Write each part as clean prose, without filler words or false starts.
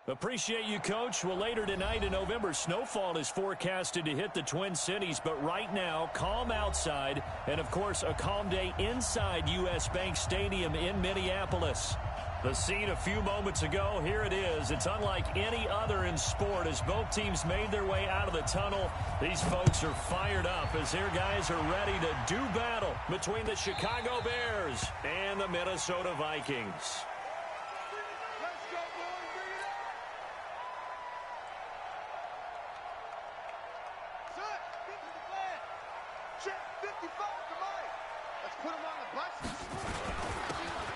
Appreciate you, Coach. Well, later tonight in November, snowfall is forecasted to hit the Twin Cities, but right now, calm outside, and of course, a calm day inside U.S. Bank Stadium in Minneapolis. The scene a few moments ago, here it is. It's unlike any other in sport as both teams made their way out of the tunnel. These folks are fired up as their guys are ready to do battle between the Chicago Bears and the Minnesota Vikings.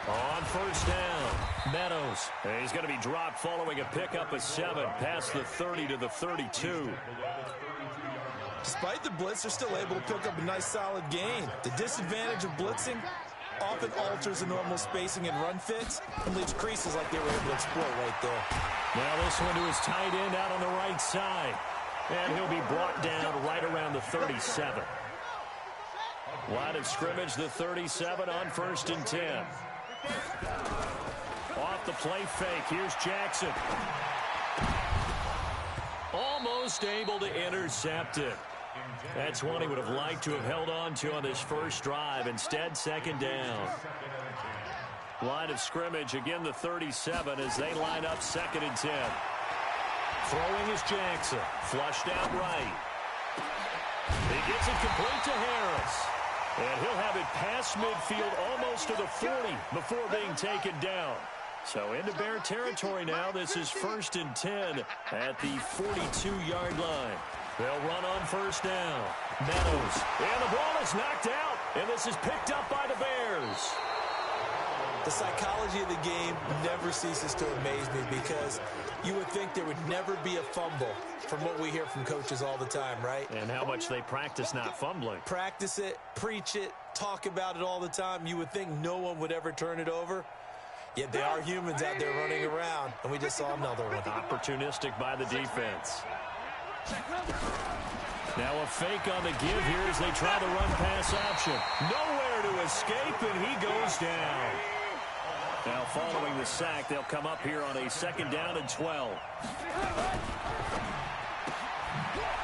On first down, Meadows. He's going to be dropped following a pickup of 7 past the 30 to the 32. Despite the blitz, they're still able to pick up a nice solid gain. The disadvantage of blitzing often alters the normal spacing and run fits and leaves creases like they were able to exploit right there. Now this one to his tight end out on the right side. And he'll be brought down right around the 37. Line of scrimmage, the 37 on 1st and 10. Off the play fake. Here's Jackson. Almost able to intercept it. That's one he would have liked to have held on to on this first drive. Instead, second down. Line of scrimmage, again the 37 as they line up 2nd and 10. Throwing is Jackson. Flushed out right. He gets it complete to Harris. And he'll have it past midfield almost to the 40 before being taken down. So into Bear territory now. This is 1st and 10 at the 42-yard line. They'll run on first down. Meadows. And the ball is knocked out. And this is picked up by the Bears. The psychology of the game never ceases to amaze me because you would think there would never be a fumble from what we hear from coaches all the time, right? And how much they practice not fumbling. Practice it, preach it, talk about it all the time. You would think no one would ever turn it over. Yet they are humans out there running around, and we just saw another one. Opportunistic by the defense. Now a fake on the give here as they try the run-pass option. Nowhere to escape, and he goes down. Now following the sack, they'll come up here on a 2nd down and 12.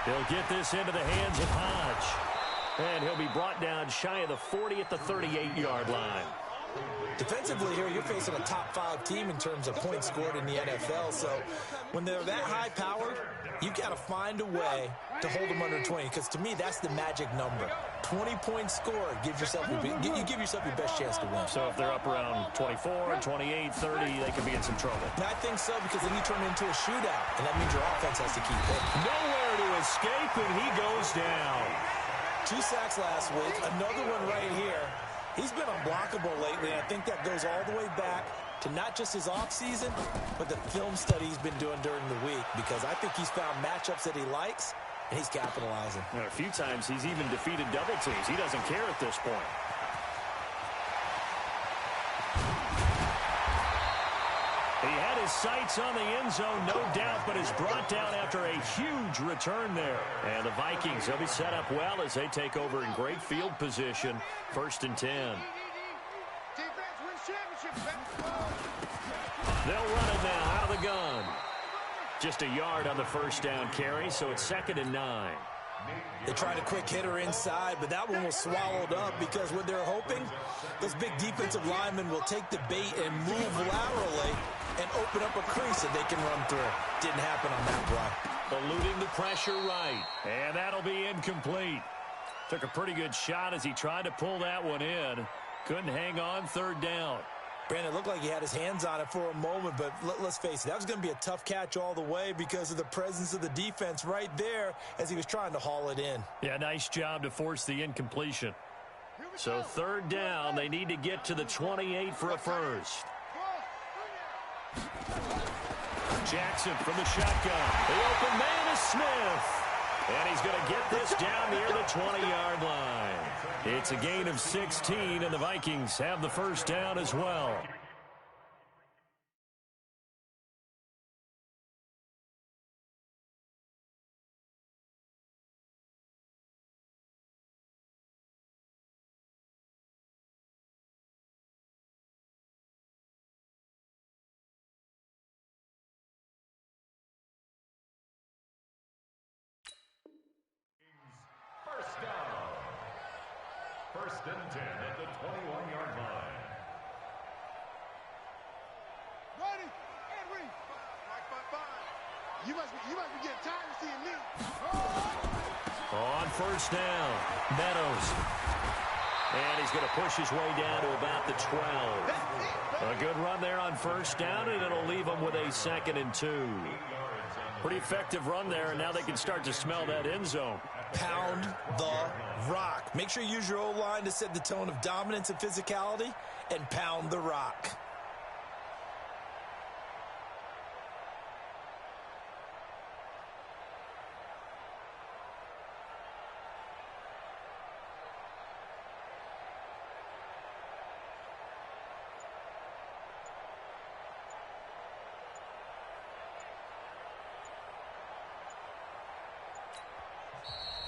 He'll get this into the hands of Hodge. And he'll be brought down shy of the 40 at the 38-yard line. Defensively here, you're facing a top 5 team in terms of points scored in the NFL. So when they're that high-powered, you've got to find a way to hold them under 20. Because to me, that's the magic number. 20 points scored gives yourself you give yourself your best chance to win. So if they're up around 24, 28, 30, they could be in some trouble. And I think so because then you turn it into a shootout. And that means your offense has to keep hitting. Nowhere to escape, and he goes down. 2 sacks last week. Another one right here. He's been unblockable lately, and I think that goes all the way back to not just his offseason, but the film study he's been doing during the week, because I think he's found matchups that he likes, and he's capitalizing. And a few times he's even defeated double teams. He doesn't care at this point. He had his sights on the end zone, no doubt, but is brought down after a huge return there. And the Vikings will be set up well as they take over in great field position. 1st and 10. They'll run it now out of the gun. Just a yard on the first down carry, so it's 2nd and 9. They tried a quick hitter inside, but that one was swallowed up because what they're hoping, those big defensive linemen will take the bait and move laterally and open up a crease that they can run through. Didn't happen on that play. Eluding the pressure right, and that'll be incomplete. Took a pretty good shot as he tried to pull that one in. Couldn't hang on 3rd down. Brandon, it looked like he had his hands on it for a moment, but let's face it, that was going to be a tough catch all the way because of the presence of the defense right there as he was trying to haul it in. Yeah, nice job to force the incompletion. So 3rd down, they need to get to the 28 for a first. Jackson from the shotgun. The open man is Smith. And he's going to get this down near the 20-yard line. It's a gain of 16, and the Vikings have the first down as well. First and 10 at the 21-yard line. Ready and read. You must be getting tired of seeing me. On first down, Meadows. And he's going to push his way down to about the 12. A good run there on first down, and it'll leave him with a 2nd and 2. Pretty effective run there, and now they can start to smell that end zone. Pound the rock. Make sure you use your O-line to set the tone of dominance and physicality, and pound the rock.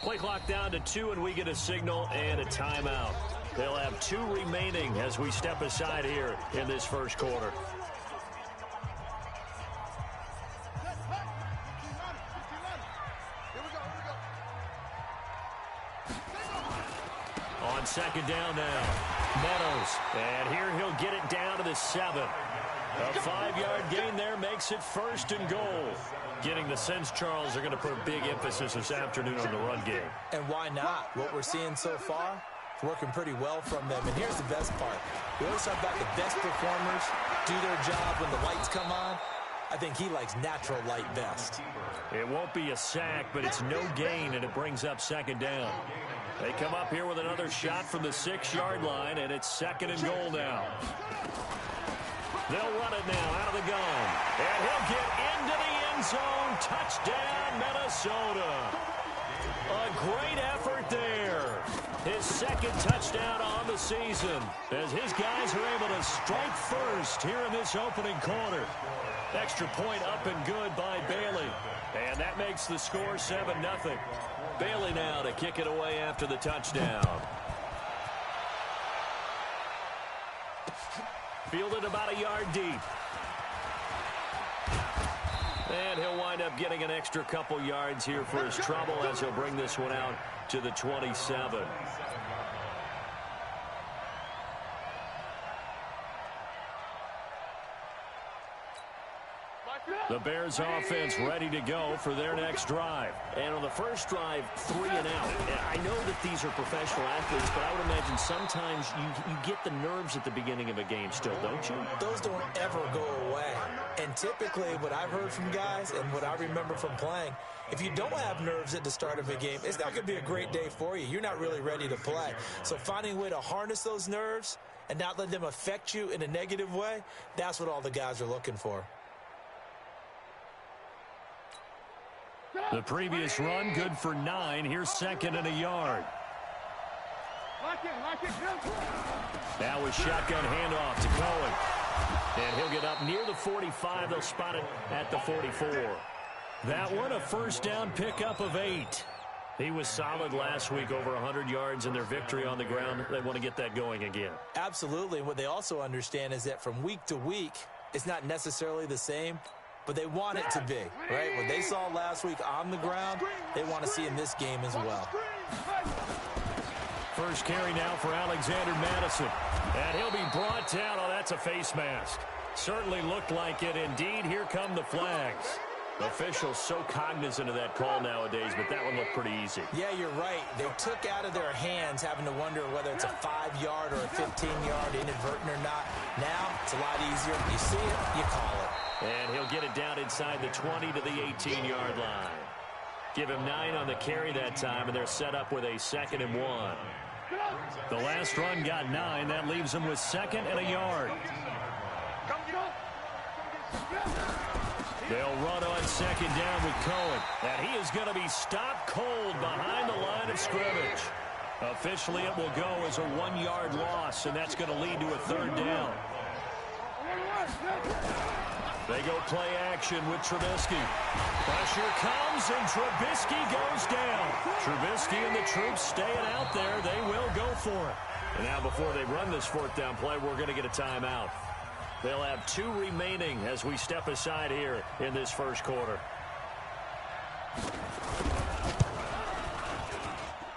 Play clock down to 2, and we get a signal and a timeout. They'll have 2 remaining as we step aside here in this first quarter. On second down now, Meadows. And here he'll get it down to the 7. A 5-yard gain there makes it 1st and goal. Getting the sense, Charles, are going to put a big emphasis this afternoon on the run game. And why not? What we're seeing so far, it's working pretty well from them. And here's the best part. We always talk about the best performers do their job when the lights come on. I think he likes natural light best. It won't be a sack, but it's no gain, and it brings up 2nd down. They come up here with another shot from the 6-yard line, and it's 2nd and goal now. They'll run it now out of the gun. And he'll get into the end zone. Touchdown, Minnesota. A great effort there. His 2nd touchdown on the season as his guys are able to strike first here in this opening quarter. Extra point up and good by Bailey. And that makes the score 7-0. Bailey now to kick it away after the touchdown. Fielded about a yard deep. And he'll wind up getting an extra couple yards here for his trouble as he'll bring this one out to the 27. The Bears offense ready to go for their next drive. And on the first drive, 3 and out. I know that these are professional athletes, but I would imagine sometimes you get the nerves at the beginning of a game still, don't you? Those don't ever go away. And typically what I've heard from guys and what I remember from playing, if you don't have nerves at the start of a game, it's not going to be a great day for you. You're not really ready to play. So finding a way to harness those nerves and not let them affect you in a negative way, that's what all the guys are looking for. The previous run, good for 9. Here's 2nd and a yard. Now a shotgun handoff to Cohen. And he'll get up near the 45. They'll spot it at the 44. That one, a first down pickup of 8. He was solid last week, over 100 yards in their victory on the ground. They want to get that going again. Absolutely. And what they also understand is that from week to week, it's not necessarily the same, but they want it to be, right? What they saw last week on the ground, they want to see in this game as well. First carry now for Alexander Madison. And he'll be brought down. Oh, that's a face mask. Certainly looked like it. Indeed, here come the flags. Officials so cognizant of that call nowadays, but that one looked pretty easy. Yeah, you're right. They took out of their hands having to wonder whether it's a 5-yard or a 15-yard, inadvertent or not. Now, it's a lot easier. You see it, you call it. And he'll get it down inside the 20 to the 18-yard line. Give him 9 on the carry that time, and they're set up with a 2nd and 1. The last run got 9. That leaves them with 2nd and a yard. They'll run on 2nd down with Cohen. And he is going to be stopped cold behind the line of scrimmage. Officially, it will go as a 1-yard loss, and that's going to lead to a 3rd down. They go play action with Trubisky. Pressure comes, and Trubisky goes down. Trubisky and the troops staying out there. They will go for it. And now before they run this 4th down play, we're going to get a timeout. They'll have 2 remaining as we step aside here in this first quarter.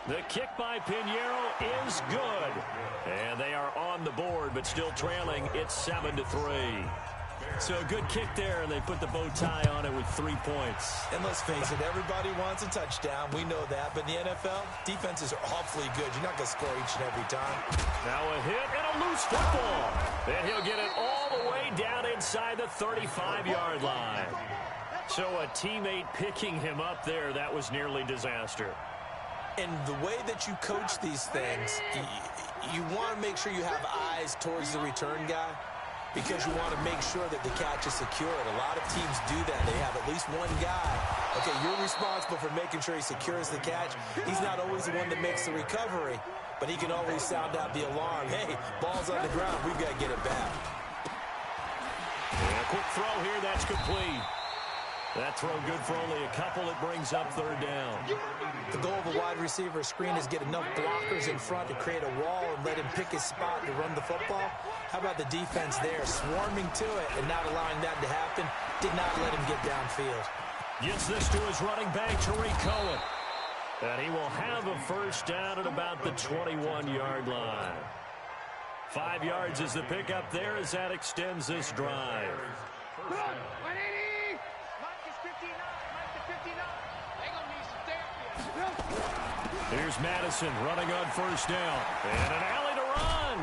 The kick by Pinheiro is good. And they are on the board, but still trailing. It's 7-3. So a good kick there, and they put the bow tie on it with 3 points. And let's face it, everybody wants a touchdown. We know that. But in the NFL, defenses are awfully good. You're not going to score each and every time. Now a hit and a loose football. And he'll get it all the way down inside the 35-yard line. So a teammate picking him up there, that was nearly disaster. And the way that you coach these things, you want to make sure you have eyes towards the return guy, because you want to make sure that the catch is secured. A lot of teams do that. They have at least one guy. Okay, you're responsible for making sure he secures the catch. He's not always the one that makes the recovery, but he can always sound out the alarm. Hey, ball's on the ground. We've got to get it back. And a quick throw here. That's complete. That throw good for only a couple. It brings up third down. The goal of a wide receiver screen is get enough blockers in front to create a wall and let him pick his spot to run the football. How about the defense there, swarming to it and not allowing that to happen? Did not let him get downfield. Gets this to his running back, Tariq Cohen. And he will have a first down at about the 21-yard line. 5 yards is the pickup there as that extends this drive. Here's Madison running on first down. And an alley to run.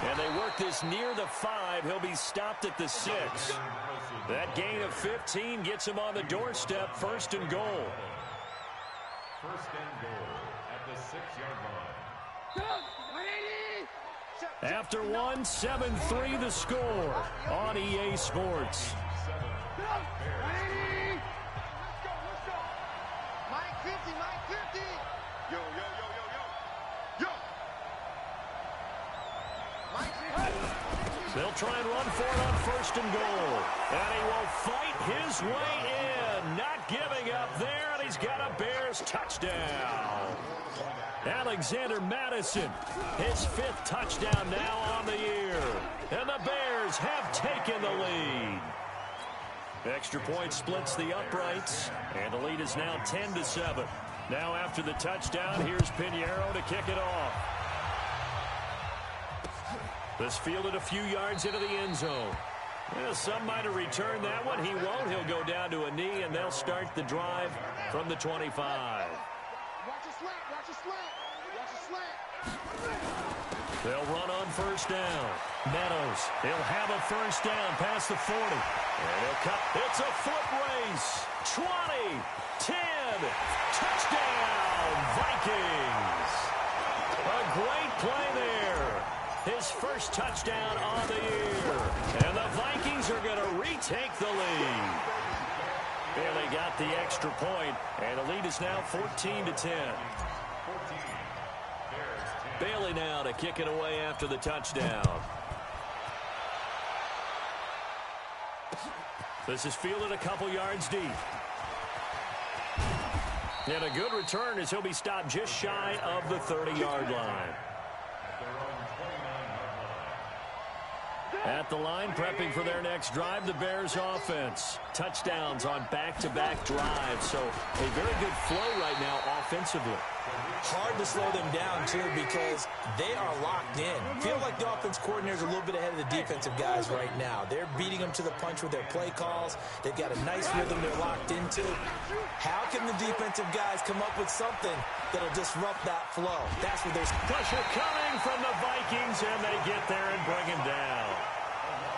And they work this near the 5. He'll be stopped at the 6. That gain of 15 gets him on the doorstep, first and goal. First and goal at the 6-yard line. After 7-3 the score on EA Sports. They'll try and run for it on first and goal. And he will fight his way in. Not giving up there, and he's got a Bears touchdown. Alexander Madison, his 5th touchdown now on the year. And the Bears have taken the lead. Extra point splits the uprights, and the lead is now 10-7. Now after the touchdown, here's Pinheiro to kick it off. This fielded a few yards into the end zone. Well, some might have returned that one. He won't. He'll go down to a knee, and they'll start the drive from the 25. Watch a slant, watch a slant, watch a slant. They'll run on first down. Meadows, he'll have a first down past the 40. And he'll cut. It's a foot race. 20, 10, touchdown, Vikings. A great play there. His first touchdown on the year. And the Vikings are going to retake the lead. Bailey got the extra point, and the lead is now 14-10. Bailey now to kick it away after the touchdown. This is fielded a couple yards deep. And a good return as he'll be stopped just shy of the 30-yard line. At the line, prepping for their next drive, the Bears offense. Touchdowns on back-to-back drives, so a very good flow right now offensively. Hard to slow them down, too, because they are locked in. Feel like the offense coordinator's a little bit ahead of the defensive guys right now. They're beating them to the punch with their play calls. They've got a nice rhythm they're locked into. How can the defensive guys come up with something that'll disrupt that flow? That's what there's pressure coming from the Vikings, and they get there and bring him down.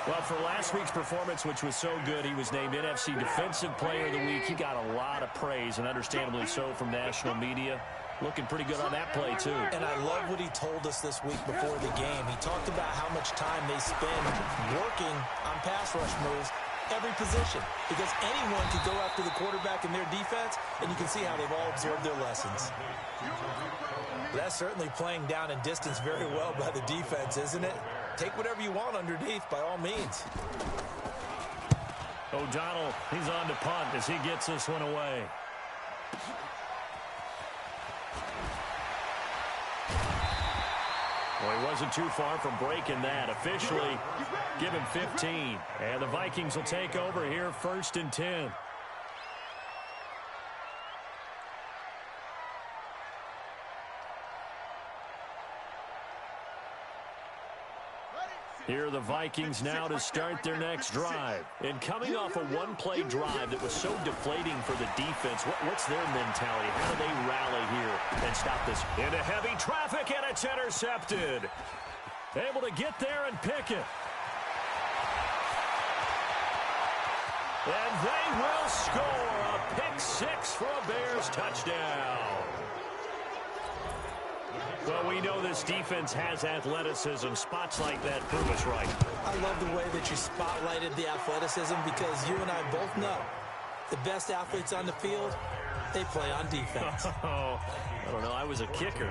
Well, for last week's performance, which was so good, he was named NFC Defensive Player of the Week. He got a lot of praise, and understandably so, from national media. Looking pretty good on that play, too. And I love what he told us this week before the game. He talked about how much time they spend working on pass rush moves, every position, because anyone could go after the quarterback in their defense, and you can see how they've all absorbed their lessons. That's certainly playing down in distance very well by the defense, isn't it? Take whatever you want underneath, by all means. O'Donnell, he's on to punt as he gets this one away. Well, he wasn't too far from breaking that. Officially, give him 15. And the Vikings will take over here, 1st and 10. Here are the Vikings now to start their next drive. And coming off a one-play drive that was so deflating for the defense, what's their mentality? How do they rally here and stop this? Into heavy traffic, and it's intercepted. Able to get there and pick it. And they will score a pick six for a Bears touchdown. Well, we know this defense has athleticism. Spots like that prove us right. I love the way that you spotlighted the athleticism because you and I both know the best athletes on the field, they play on defense. I don't know. I was a kicker.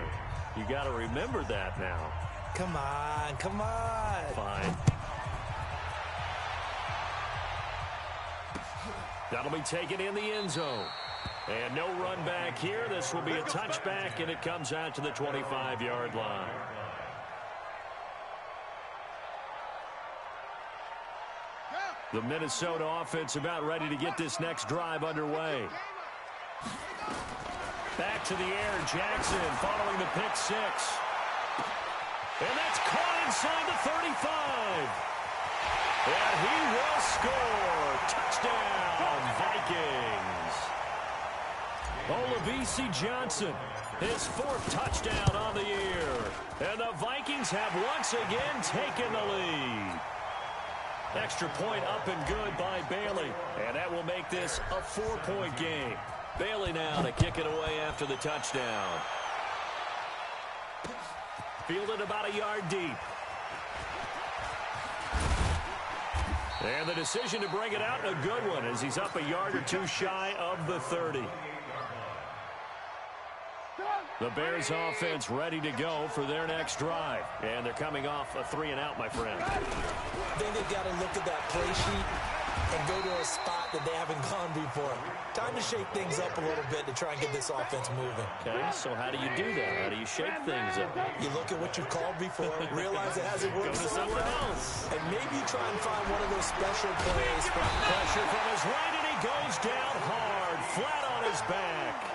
You got to remember that now. Come on, come on. Fine. That'll be taken in the end zone. And no run back here. This will be a touchback, and it comes out to the 25-yard line. The Minnesota offense about ready to get this next drive underway. Back to the air, Jackson following the pick six. And that's caught inside the 35. And he will score. Touchdown, Vikings. Olabisi Johnson, his fourth touchdown on the year. And the Vikings have once again taken the lead. Extra point up and good by Bailey. And that will make this a 4-point game. Bailey now to kick it away after the touchdown. Fielded about a yard deep. And the decision to bring it out, a good one, as he's up a yard or two shy of the 30. The Bears offense ready to go for their next drive. And they're coming off a 3-and-out, my friend. I think they've got to look at that play sheet and go to a spot that they haven't gone before. Time to shake things up a little bit to try and get this offense moving. Okay, so how do you do that? How do you shake things up? You look at what you called before, realize it hasn't worked Go to something else. and maybe you try and find one of those special plays. Pressure from his right, and he goes down hard, flat on his back.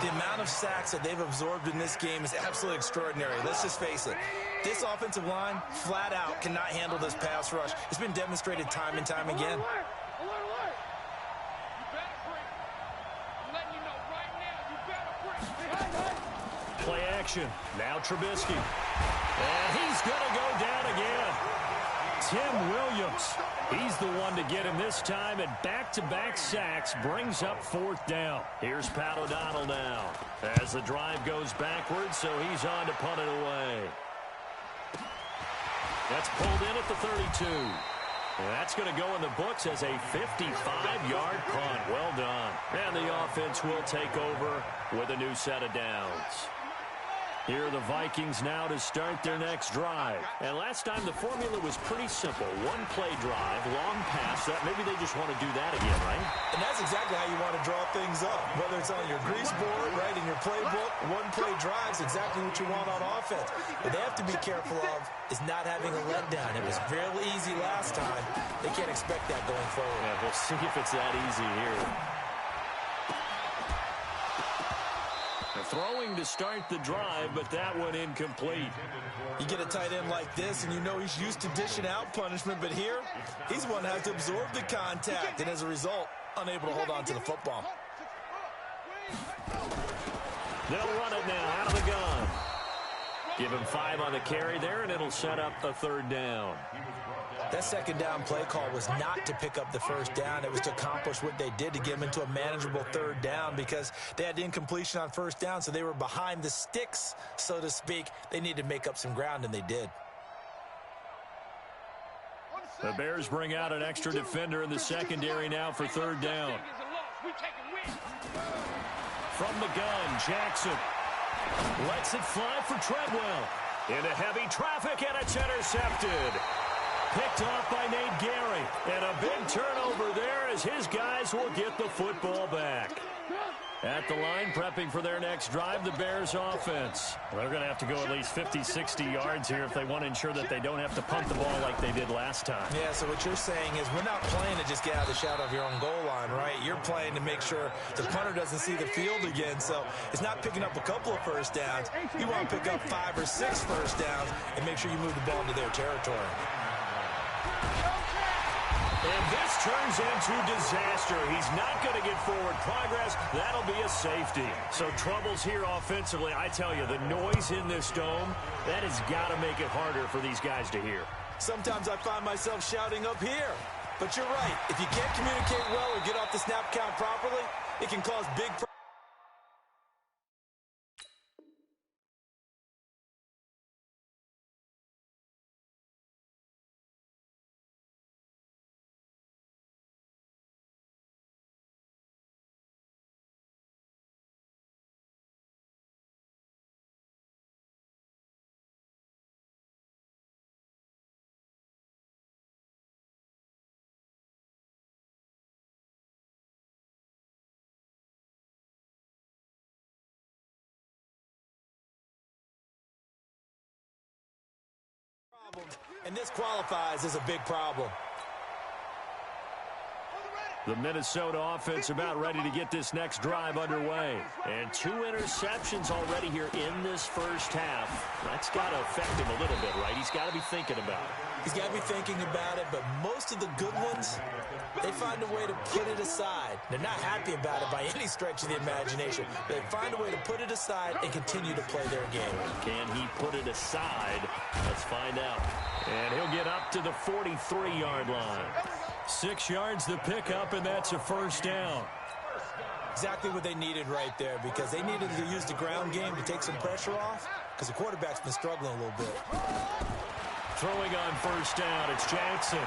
The amount of sacks that they've absorbed in this game is absolutely extraordinary. Let's just face it. This offensive line, flat out, cannot handle this pass rush. It's been demonstrated time and time again. Play action. Now Trubisky. And he's going to go down again. Tim Williams. He's the one to get him this time, and back-to-back sacks brings up fourth down. Here's Pat O'Donnell now as the drive goes backwards, so he's on to punt it away. That's pulled in at the 32. And that's going to go in the books as a 55-yard punt. Well done. And the offense will take over with a new set of downs. Here are the Vikings now to start their next drive. And last time the formula was pretty simple. One-play drive, long pass. Maybe they just want to do that again, right? And that's exactly how you want to draw things up. Whether it's on your grease board, right, in your playbook, one-play drive's exactly what you want on offense. What they have to be careful of is not having a letdown. It was fairly easy last time. They can't expect that going forward. Yeah, we'll see if it's that easy here. Throwing to start the drive, but that one incomplete. You get a tight end like this, and you know he's used to dishing out punishment, but here, he's one that has to absorb the contact, and as a result, unable to hold on to the football. They'll run it now out of the gun. Give him 5 on the carry there, and it'll set up a third down. That second down play call was not to pick up the first down. It was to accomplish what they did to get them into a manageable third down because they had incompletion on first down, so they were behind the sticks, so to speak. They needed to make up some ground, and they did. The Bears bring out an extra defender in the secondary now for third down. From the gun, Jackson lets it fly for Treadwell. Into heavy traffic, and it's intercepted. Picked off by Nate Gary. And a big turnover there as his guys will get the football back. At the line, prepping for their next drive, the Bears offense. They're going to have to go at least 50, 60 yards here if they want to ensure that they don't have to punt the ball like they did last time. Yeah, so what you're saying is we're not playing to just get out of the shadow of your own goal line, right? You're playing to make sure the punter doesn't see the field again. So it's not picking up a couple of first downs. You want to pick up 5 or 6 first downs and make sure you move the ball into their territory. And this turns into disaster. He's not going to get forward progress. That'll be a safety. So troubles here offensively. I tell you, the noise in this dome, that has got to make it harder for these guys to hear. Sometimes I find myself shouting up here. But you're right. If you can't communicate well or get off the snap count properly, it can cause big problems. And this qualifies as a big problem. The Minnesota offense about ready to get this next drive underway. And 2 interceptions already here in this first half. That's got to affect him a little bit, right? He's got to be thinking about it. He's got to be thinking about it, but most of the good ones, they find a way to put it aside. They're not happy about it by any stretch of the imagination. They find a way to put it aside and continue to play their game. Can he put it aside? Let's find out. And he'll get up to the 43-yard line. 6 yards the pickup, and that's a first down. Exactly what they needed right there, because they needed to use the ground game to take some pressure off, because the quarterback's been struggling a little bit. Throwing on first down, it's Jackson.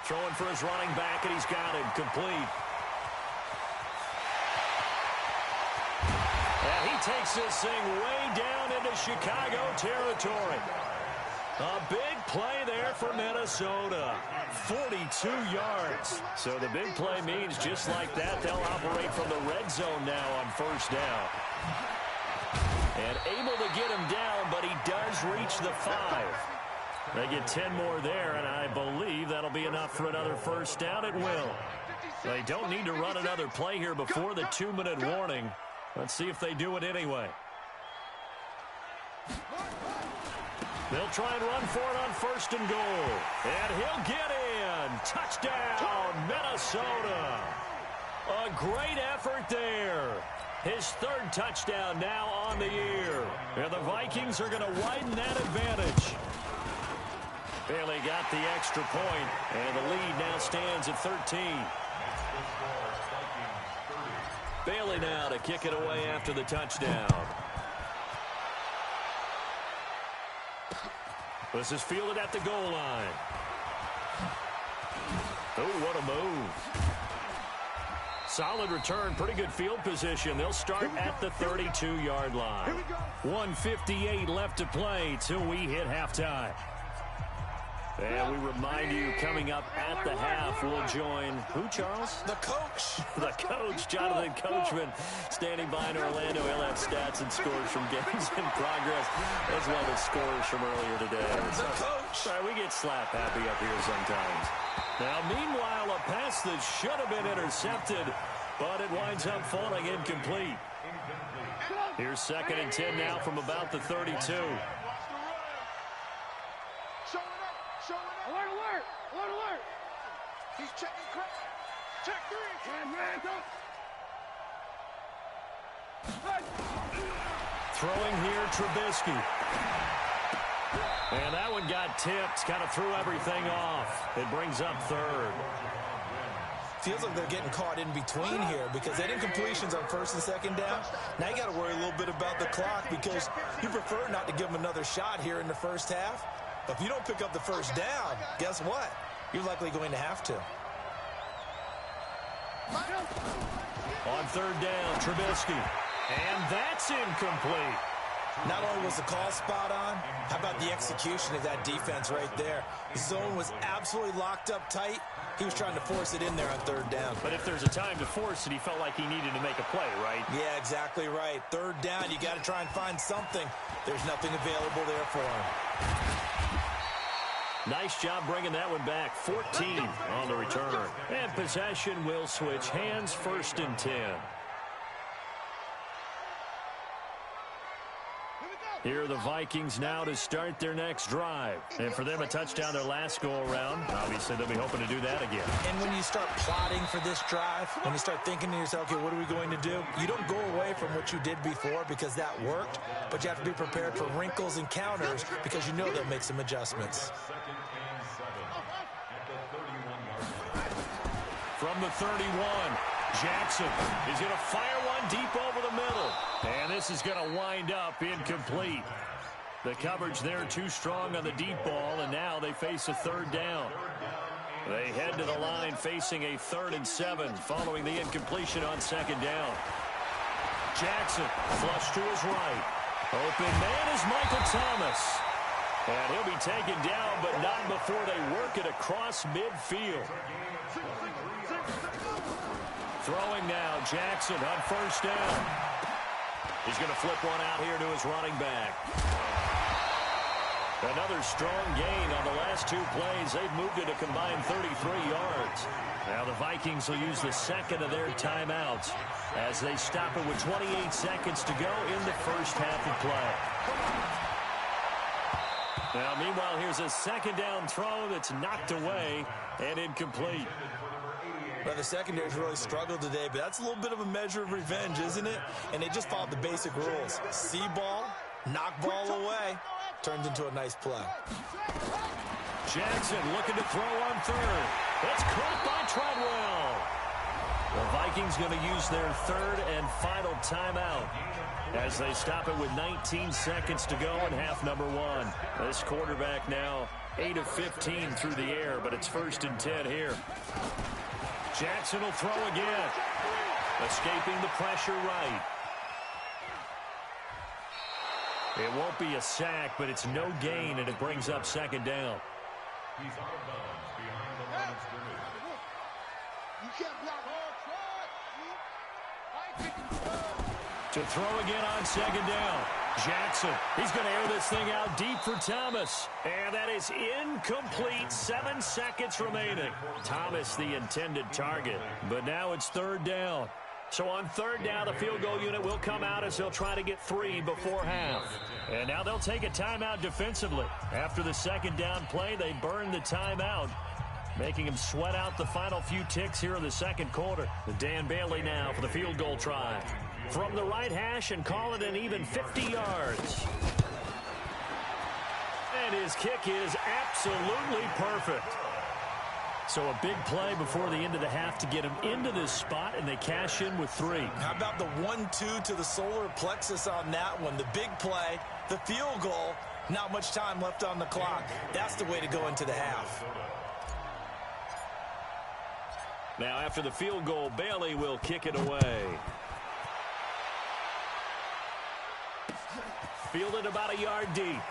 Throwing for his running back, and he's got him complete. And he takes this thing way down into Chicago territory. A big play there for Minnesota. 42 yards. So the big play means just like that, they'll operate from the red zone now on first down. And able to get him down, but he does reach the 5. They get 10 more there, and I believe that'll be enough for another first down. It will. They don't need to run another play here before the 2-minute warning. Let's see if they do it anyway. They'll try and run for it on first and goal. And he'll get in. Touchdown, Minnesota. A great effort there. His 3rd touchdown now on the year. And the Vikings are going to widen that advantage. Bailey got the extra point, and the lead now stands at 13. Bailey now to kick it away after the touchdown. This is fielded at the goal line. Oh, what a move. Solid return, pretty good field position. They'll start at the 32-yard line. 1:58 left to play till we hit halftime. And we remind you, coming up at the half, we'll join who, Charles? The coach. The coach, Jonathan Coachman, standing by in Orlando. He'll have stats and scores from games in progress, as well as scores from earlier today. The coach. Sorry, we get slap happy up here sometimes. Now, meanwhile, a pass that should have been intercepted, but it winds up falling incomplete. Here's 2nd and 10 now from about the 32. Alert, alert! Alert, alert! He's checking crowd. Check 3. Throwing here, Trubisky. And that one got tipped. Kind of threw everything off. It brings up 3rd. Feels like they're getting caught in between here because they did completions on 1st and 2nd down. Now you got to worry a little bit about the clock because you prefer not to give them another shot here in the first half. But if you don't pick up the first down, guess what? You're likely going to have to. On 3rd down, Trubisky. And that's incomplete. Not only was the call spot on, how about the execution of that defense right there? The zone was absolutely locked up tight. He was trying to force it in there on 3rd down. But if there's a time to force it, he felt like he needed to make a play, right? Yeah, exactly right. 3rd down, you got to try and find something. There's nothing available there for him. Nice job bringing that one back. 14 on the return. And possession will switch hands, 1st and 10. Here are the Vikings now to start their next drive. And for them, a touchdown their last go-around. Obviously, they'll be hoping to do that again. And when you start plotting for this drive, when you start thinking to yourself, okay, what are we going to do? You don't go away from what you did before because that worked, but you have to be prepared for wrinkles and counters because you know they'll make some adjustments. From the 31, Jackson is going to fire one deep over the middle. And this is going to wind up incomplete. The coverage there too strong on the deep ball, and now they face a third down. They head to the line facing a 3rd and 7 following the incompletion on 2nd down. Jackson flush to his right. Open man is Michael Thomas. And he'll be taken down, but not before they work it across midfield. Throwing now, Jackson on 1st down. He's going to flip one out here to his running back. Another strong gain on the last 2 plays. They've moved it a combined 33 yards. Now the Vikings will use the second of their timeouts as they stop it with 28 seconds to go in the first half of play. Now, meanwhile, here's a 2nd down throw that's knocked away and incomplete. Well, the secondary's really struggled today, but that's a little bit of a measure of revenge, isn't it? And they just followed the basic rules. See ball, knock ball away, turns into a nice play. Jackson looking to throw on 3rd. It's caught by Treadwell. The Vikings going to use their 3rd and final timeout as they stop it with 19 seconds to go in half number 1. This quarterback now 8 of 15 through the air, but it's 1st and 10 here. Jackson will throw again. Escaping the pressure right. It won't be a sack, but it's no gain, and it brings up 2nd down. He's out of bounds behind the line of scrimmage. You can't block. To throw again on 2nd down. Jackson, he's going to air this thing out deep for Thomas. And that is incomplete. 7 seconds remaining. Thomas, the intended target. But now it's 3rd down. So on 3rd down, the field goal unit will come out as they'll try to get 3 before half. And now they'll take a timeout defensively. After the 2nd down play, they burn the timeout, making him sweat out the final few ticks here in the 2nd quarter. Dan Bailey now for the field goal try. From the right hash and call it an even 50 yards. And his kick is absolutely perfect. So a big play before the end of the half to get him into this spot, and they cash in with 3. How about the 1-2 to the solar plexus on that one? The big play, the field goal, not much time left on the clock. That's the way to go into the half. Now after the field goal, Bailey will kick it away. Fielded about a yard deep.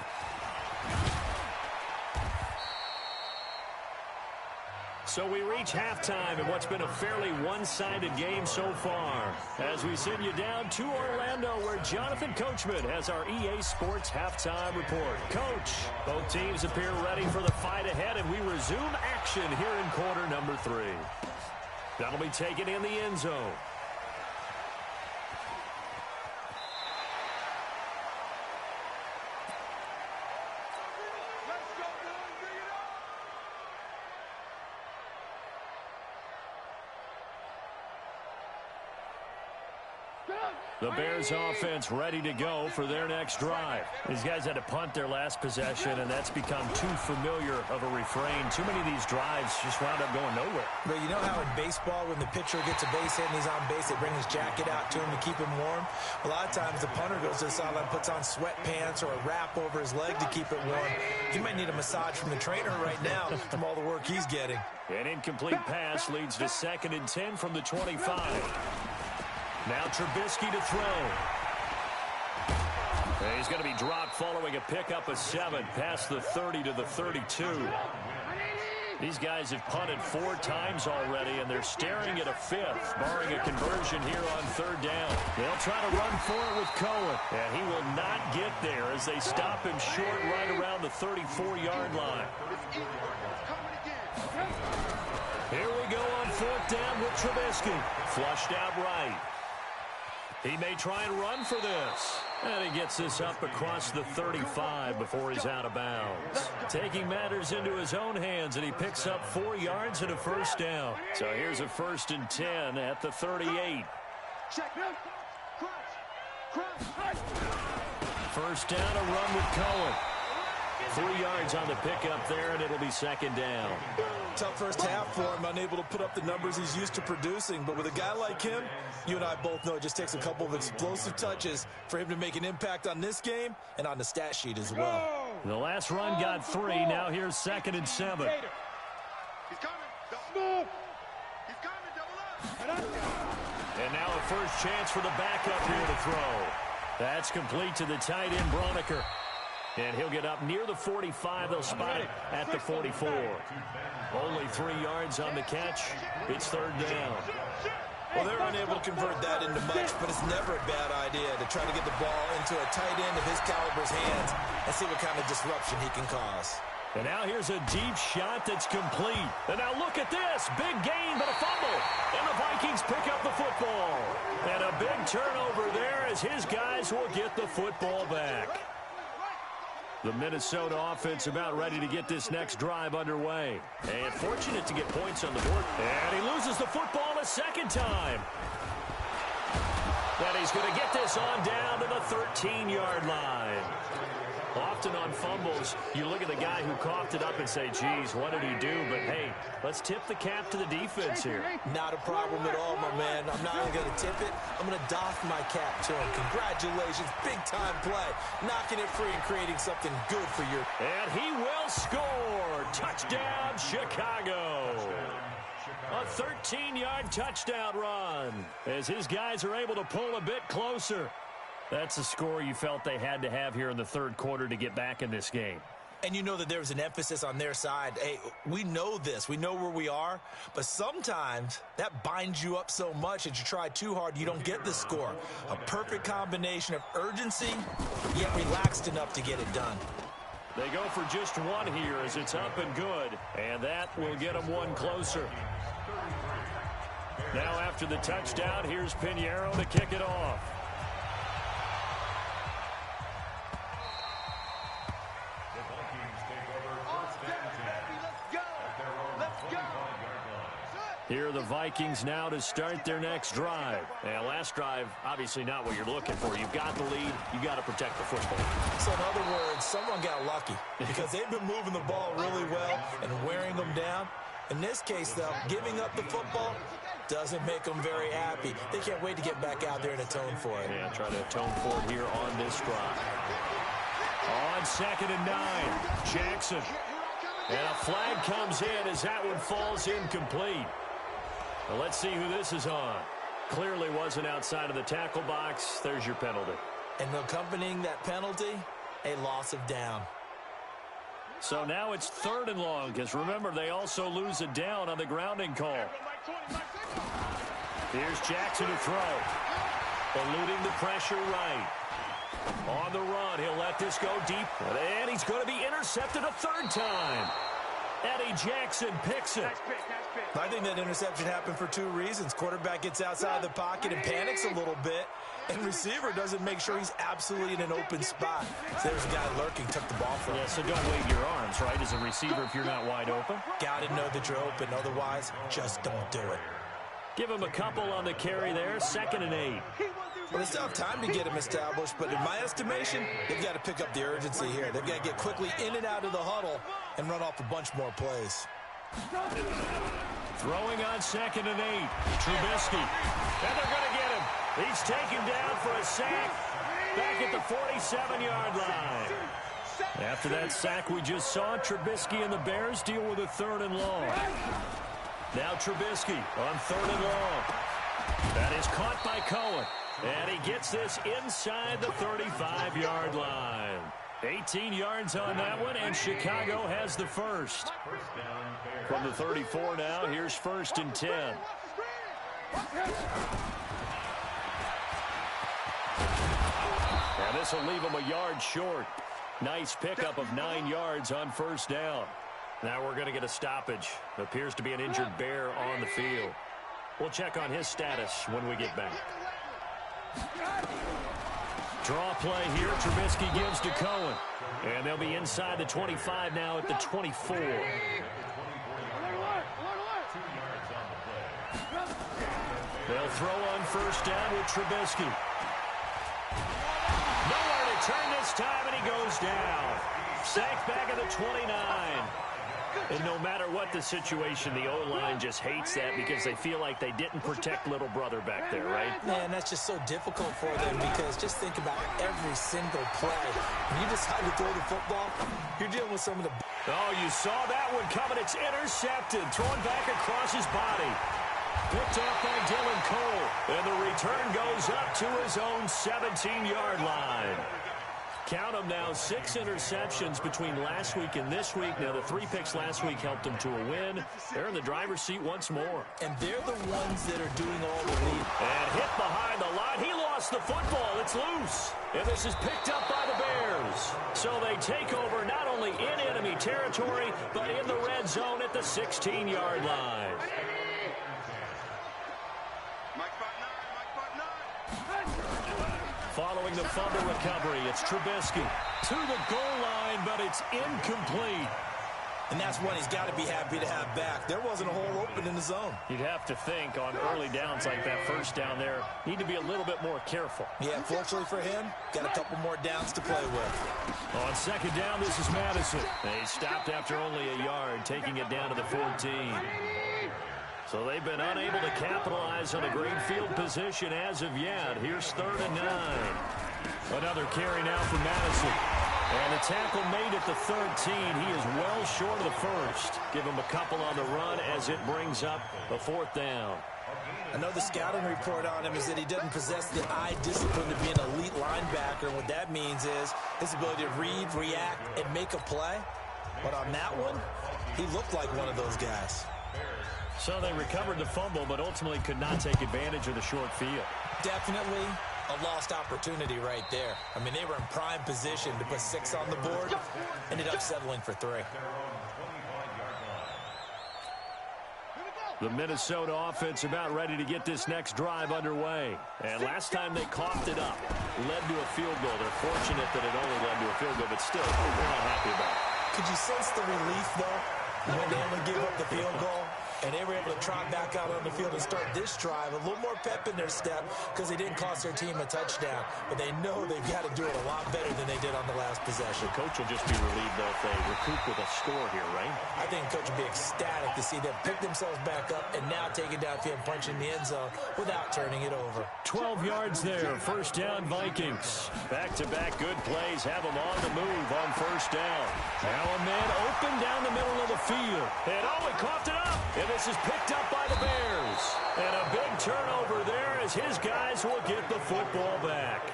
So we reach halftime in what's been a fairly one-sided game so far, as we send you down to Orlando, where Jonathan Coachman has our EA Sports halftime report. Coach, both teams appear ready for the fight ahead, and we resume action here in quarter number 3. That'll be taken in the end zone. The Bears offense ready to go for their next drive. These guys had to punt their last possession, and that's become too familiar of a refrain. Too many of these drives just wound up going nowhere. But you know how in baseball, when the pitcher gets a base hit and he's on base, they bring his jacket out to him to keep him warm? A lot of times the punter goes to the sideline, puts on sweatpants or a wrap over his leg to keep it warm. He might need a massage from the trainer right now from all the work he's getting. An incomplete pass leads to 2nd and 10 from the 25. Now Trubisky to throw. He's going to be dropped following a pickup of 7 past the 30 to the 32. These guys have punted 4 times already, and they're staring at a 5th, barring a conversion here on 3rd down. They'll try to run for it with Cohen, and he will not get there as they stop him short right around the 34-yard line. Here we go on 4th down with Trubisky. Flushed out right. He may try and run for this. And he gets this up across the 35 before he's out of bounds. Taking matters into his own hands, and he picks up 4 yards and a first down. So here's a 1st and 10 at the 38. First down, a run with Cohen. 3 yards on the pickup there, and it'll be 2nd down. Tough first half for him, unable to put up the numbers he's used to producing. But with a guy like him, you and I both know it just takes a couple of explosive touches for him to make an impact on this game and on the stat sheet as well. The last run got 3. Now here's 2nd and 7. He's coming. He's coming. Double up. And now a first chance for the backup here to throw. That's complete to the tight end, Broniker. And he'll get up near the 45. They'll spot it at the 44. Only 3 yards on the catch. It's 3rd down. Well, they're unable to convert that into much, but it's never a bad idea to try to get the ball into a tight end of his caliber's hands and see what kind of disruption he can cause. And now here's a deep shot that's complete. And now look at this. Big gain, but a fumble. And the Vikings pick up the football. And a big turnover there as his guys will get the football back. The Minnesota offense about ready to get this next drive underway. And fortunate to get points on the board. And he loses the football a 2nd time. And he's going to get this on down to the 13-yard line. Often on fumbles, you look at the guy who coughed it up and say, geez, what did he do? But, hey, let's tip the cap to the defense here. Not a problem at all, my man. I'm not only going to tip it, I'm going to doff my cap to him. Congratulations, big-time play. Knocking it free and creating something good for your... And he will score. Touchdown, Chicago. A 13-yard touchdown run as his guys are able to pull a bit closer. That's a score you felt they had to have here in the 3rd quarter to get back in this game. And you know that there was an emphasis on their side. Hey, we know this. We know where we are. But sometimes that binds you up so much that you try too hard, you don't get the score. A perfect combination of urgency, yet relaxed enough to get it done. They go for just 1 here as it's up and good. And that will get them 1 closer. Now after the touchdown, here's Pinheiro to kick it off. Here are the Vikings now to start their next drive. And last drive, obviously not what you're looking for. You've got the lead. You've got to protect the football. So in other words, someone got lucky because they've been moving the ball really well and wearing them down. In this case, though, giving up the football doesn't make them very happy. They can't wait to get back out there and atone for it. Yeah, try to atone for it here on this drive. On 2nd and 9, Jackson. And a flag comes in as that one falls incomplete. Well, let's see who this is on. Clearly wasn't outside of the tackle box. There's your penalty. And accompanying that penalty, a loss of down. So now it's 3rd and long, because remember, they also lose a down on the grounding call. Here's Jackson to throw. Eluding the pressure right. On the run, he'll let this go deep. And he's going to be intercepted a 3rd time. Eddie Jackson picks it. I think that interception happened for 2 reasons. Quarterback gets outside the pocket and panics a little bit, and receiver doesn't make sure he's absolutely in an open spot. So there's a guy lurking, took the ball from him. Yeah, so don't wave your arms, right, as a receiver if you're not wide open. Got to know that you're open. Otherwise, just don't do it. Give him a couple on the carry there. 2nd and 8. Well, they still have time to get him established, but in my estimation, they've got to pick up the urgency here. They've got to get quickly in and out of the huddle and run off a bunch more plays. Throwing on 2nd and 8. Trubisky. And they're going to get him. He's taken down for a sack back at the 47-yard line. After that sack we just saw, Trubisky and the Bears deal with a 3rd and long. Now Trubisky on 3rd and long. That is caught by Cohen. And he gets this inside the 35-yard line. 18 yards on that one, and Chicago has the first. From the 34 now, here's 1st and 10. And this will leave him a yard short. Nice pickup of 9 yards on 1st down. Now we're going to get a stoppage. Appears to be an injured Bear on the field. We'll check on his status when we get back. Draw play here. Trubisky gives to Cohen. And they'll be inside the 25 now at the 24. They'll throw on first down with Trubisky. Nowhere to turn this time, and he goes down. Sacked back at the 29. And no matter what the situation, the O-line just hates that because they feel like they didn't protect little brother back there, right? Man, that's just so difficult for them because just think about every single play. When you decide to throw the football, you're dealing with some of the... Oh, you saw that one coming. It's intercepted. Thrown back across his body. Picked off by Dylan Cole. And the return goes up to his own 17-yard line. Count them now, 6 interceptions between last week and this week. Now, the 3 picks last week helped them to a win. They're in the driver's seat once more. And they're the ones that are doing all the leading. And hit behind the line. He lost the football. It's loose. And this is picked up by the Bears. So they take over not only in enemy territory, but in the red zone at the 16-yard line. Following the fumble recovery, it's Trubisky to the goal line, but it's incomplete. And that's one he's got to be happy to have back. There wasn't a hole open in the zone. You'd have to think on early downs like that first down there, need to be a little bit more careful. Yeah, fortunately for him, got a couple more downs to play with. On second down, this is Madison. They stopped after only a yard, taking it down to the 14. So they've been unable to capitalize on a great field position as of yet. Here's 3rd and 9. Another carry now for Madison. And the tackle made at the 13. He is well short of the first. Give him a couple on the run as it brings up a 4th down. I know the scouting report on him is that he doesn't possess the eye discipline to be an elite linebacker. And what that means is his ability to read, react, and make a play. But on that one, he looked like one of those guys. So they recovered the fumble, but ultimately could not take advantage of the short field. Definitely a lost opportunity right there. I mean, they were in prime position to put 6 on the board. Ended up settling for 3. The Minnesota offense about ready to get this next drive underway. And last time they coughed it up, led to a field goal. They're fortunate that it only led to a field goal, but still, they're not happy about it. Could you sense the relief, though, when they only gave up the field goal? And they were able to trot back out on the field and start this drive. A little more pep in their step because they didn't cost their team a touchdown. But they know they've got to do it a lot better than they did on the last possession. The coach will just be relieved, though, if they recoup with a score here, right? I think the coach will be ecstatic to see them pick themselves back up and now take it downfield, punch in the end zone without turning it over. 12 yards there. First down, Vikings. Back-to-back good plays have them on the move on first down. Now a man open down the middle of the field. And he coughed it up. And this is picked up by the Bears. And a big turnover there as his guys will get the football back.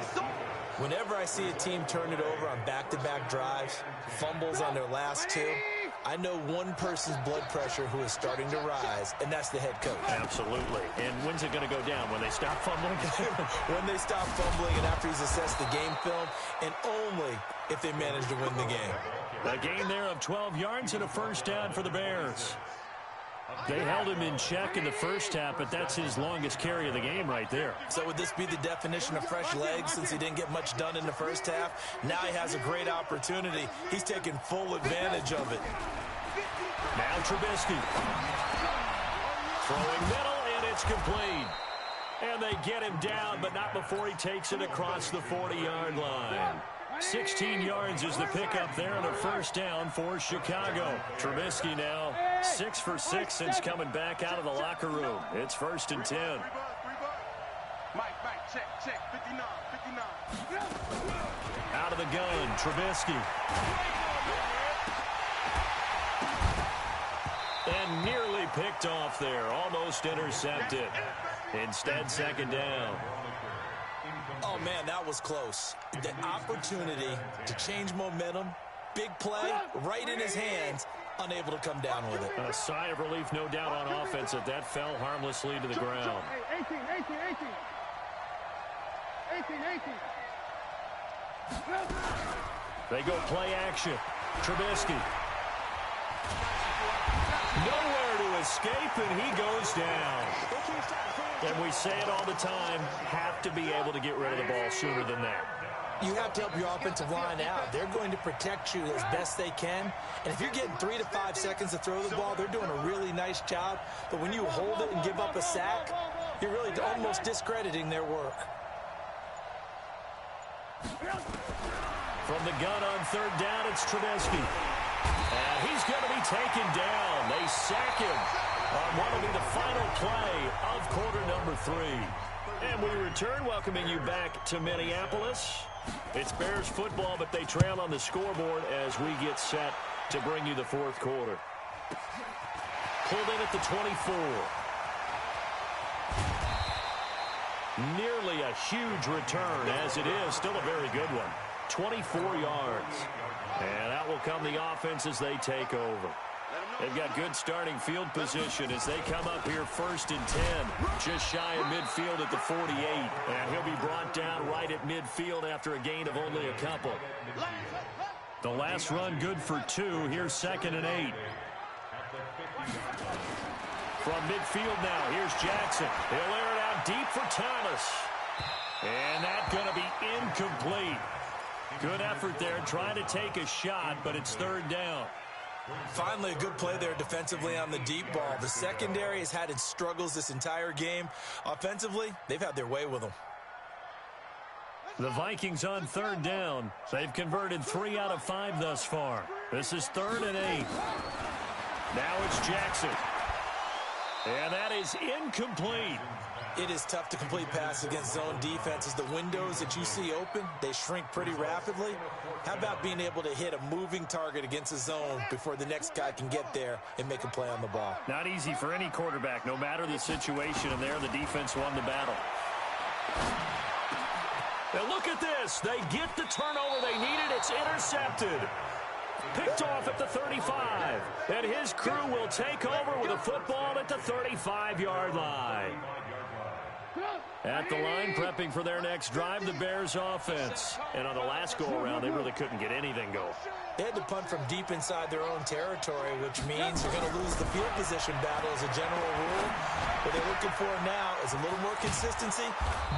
Whenever I see a team turn it over on back-to-back drives, fumbles on their last 2, I know one person's blood pressure who is starting to rise, and that's the head coach. Absolutely. And when's it going to go down? When they stop fumbling? When they stop fumbling and after he's assessed the game film, and only if they manage to win the game. A gain there of 12 yards and a first down for the Bears. They held him in check in the first half, but that's his longest carry of the game right there. So would this be the definition of fresh legs since he didn't get much done in the first half? Now he has a great opportunity. He's taking full advantage of it. Now Trubisky. Throwing middle, and it's complete. And they get him down, but not before he takes it across the 40-yard line. 16 yards is the pickup there and a first down for Chicago. Trubisky now 6 for 6 since coming back out of the locker room. It's 1st and 10. Mike, check, 59. Out of the gun, Trubisky. And nearly picked off there, almost intercepted. Instead, second down. Oh, man, that was close. The opportunity to change momentum, big play, right in his hands, unable to come down with it. A sigh of relief, no doubt, on offense that that fell harmlessly to the ground. 18. They go play action. Trubisky. Nowhere to escape, and he goes down. And we say it all the time, have to be able to get rid of the ball sooner than that. You have to help your offensive line out. They're going to protect you as best they can. And if you're getting 3 to 5 seconds to throw the ball, they're doing a really nice job. But when you hold it and give up a sack, you're really almost discrediting their work. From the gun on third down, it's Trubisky. And he's going to be taken down. They sack him on what will be the final play of quarter number 3. And we return, welcoming you back to Minneapolis. It's Bears football, but they trail on the scoreboard as we get set to bring you the fourth quarter. Pulled in at the 24. Nearly a huge return, as it is. Still a very good one. 24 yards. And out will come the offense as they take over. They've got good starting field position as they come up here 1st and 10. Just shy of midfield at the 48. And he'll be brought down right at midfield after a gain of only a couple. The last run good for 2. Here's 2nd and 8. From midfield now, here's Jackson. He'll air it out deep for Thomas. And that's going to be incomplete. Good effort there, trying to take a shot, but it's 3rd down. Finally, a good play there defensively on the deep ball. The secondary has had its struggles this entire game. Offensively, they've had their way with them. The Vikings on 3rd down. They've converted 3 out of 5 thus far. This is 3rd and 8. Now it's Jackson. And that is incomplete. It is tough to complete passes against zone defenses. The windows that you see open, they shrink pretty rapidly. How about being able to hit a moving target against a zone before the next guy can get there and make a play on the ball? Not easy for any quarterback, no matter the situation, and there the defense won the battle. Now look at this. They get the turnover they needed. It's intercepted. Picked off at the 35. And his crew will take over with a football at the 35-yard line. At the line, prepping for their next drive, the Bears offense. And on the last go-around, they really couldn't get anything going. They had to punt from deep inside their own territory, which means you're going to lose the field position battle as a general rule. What they're looking for now is a little more consistency,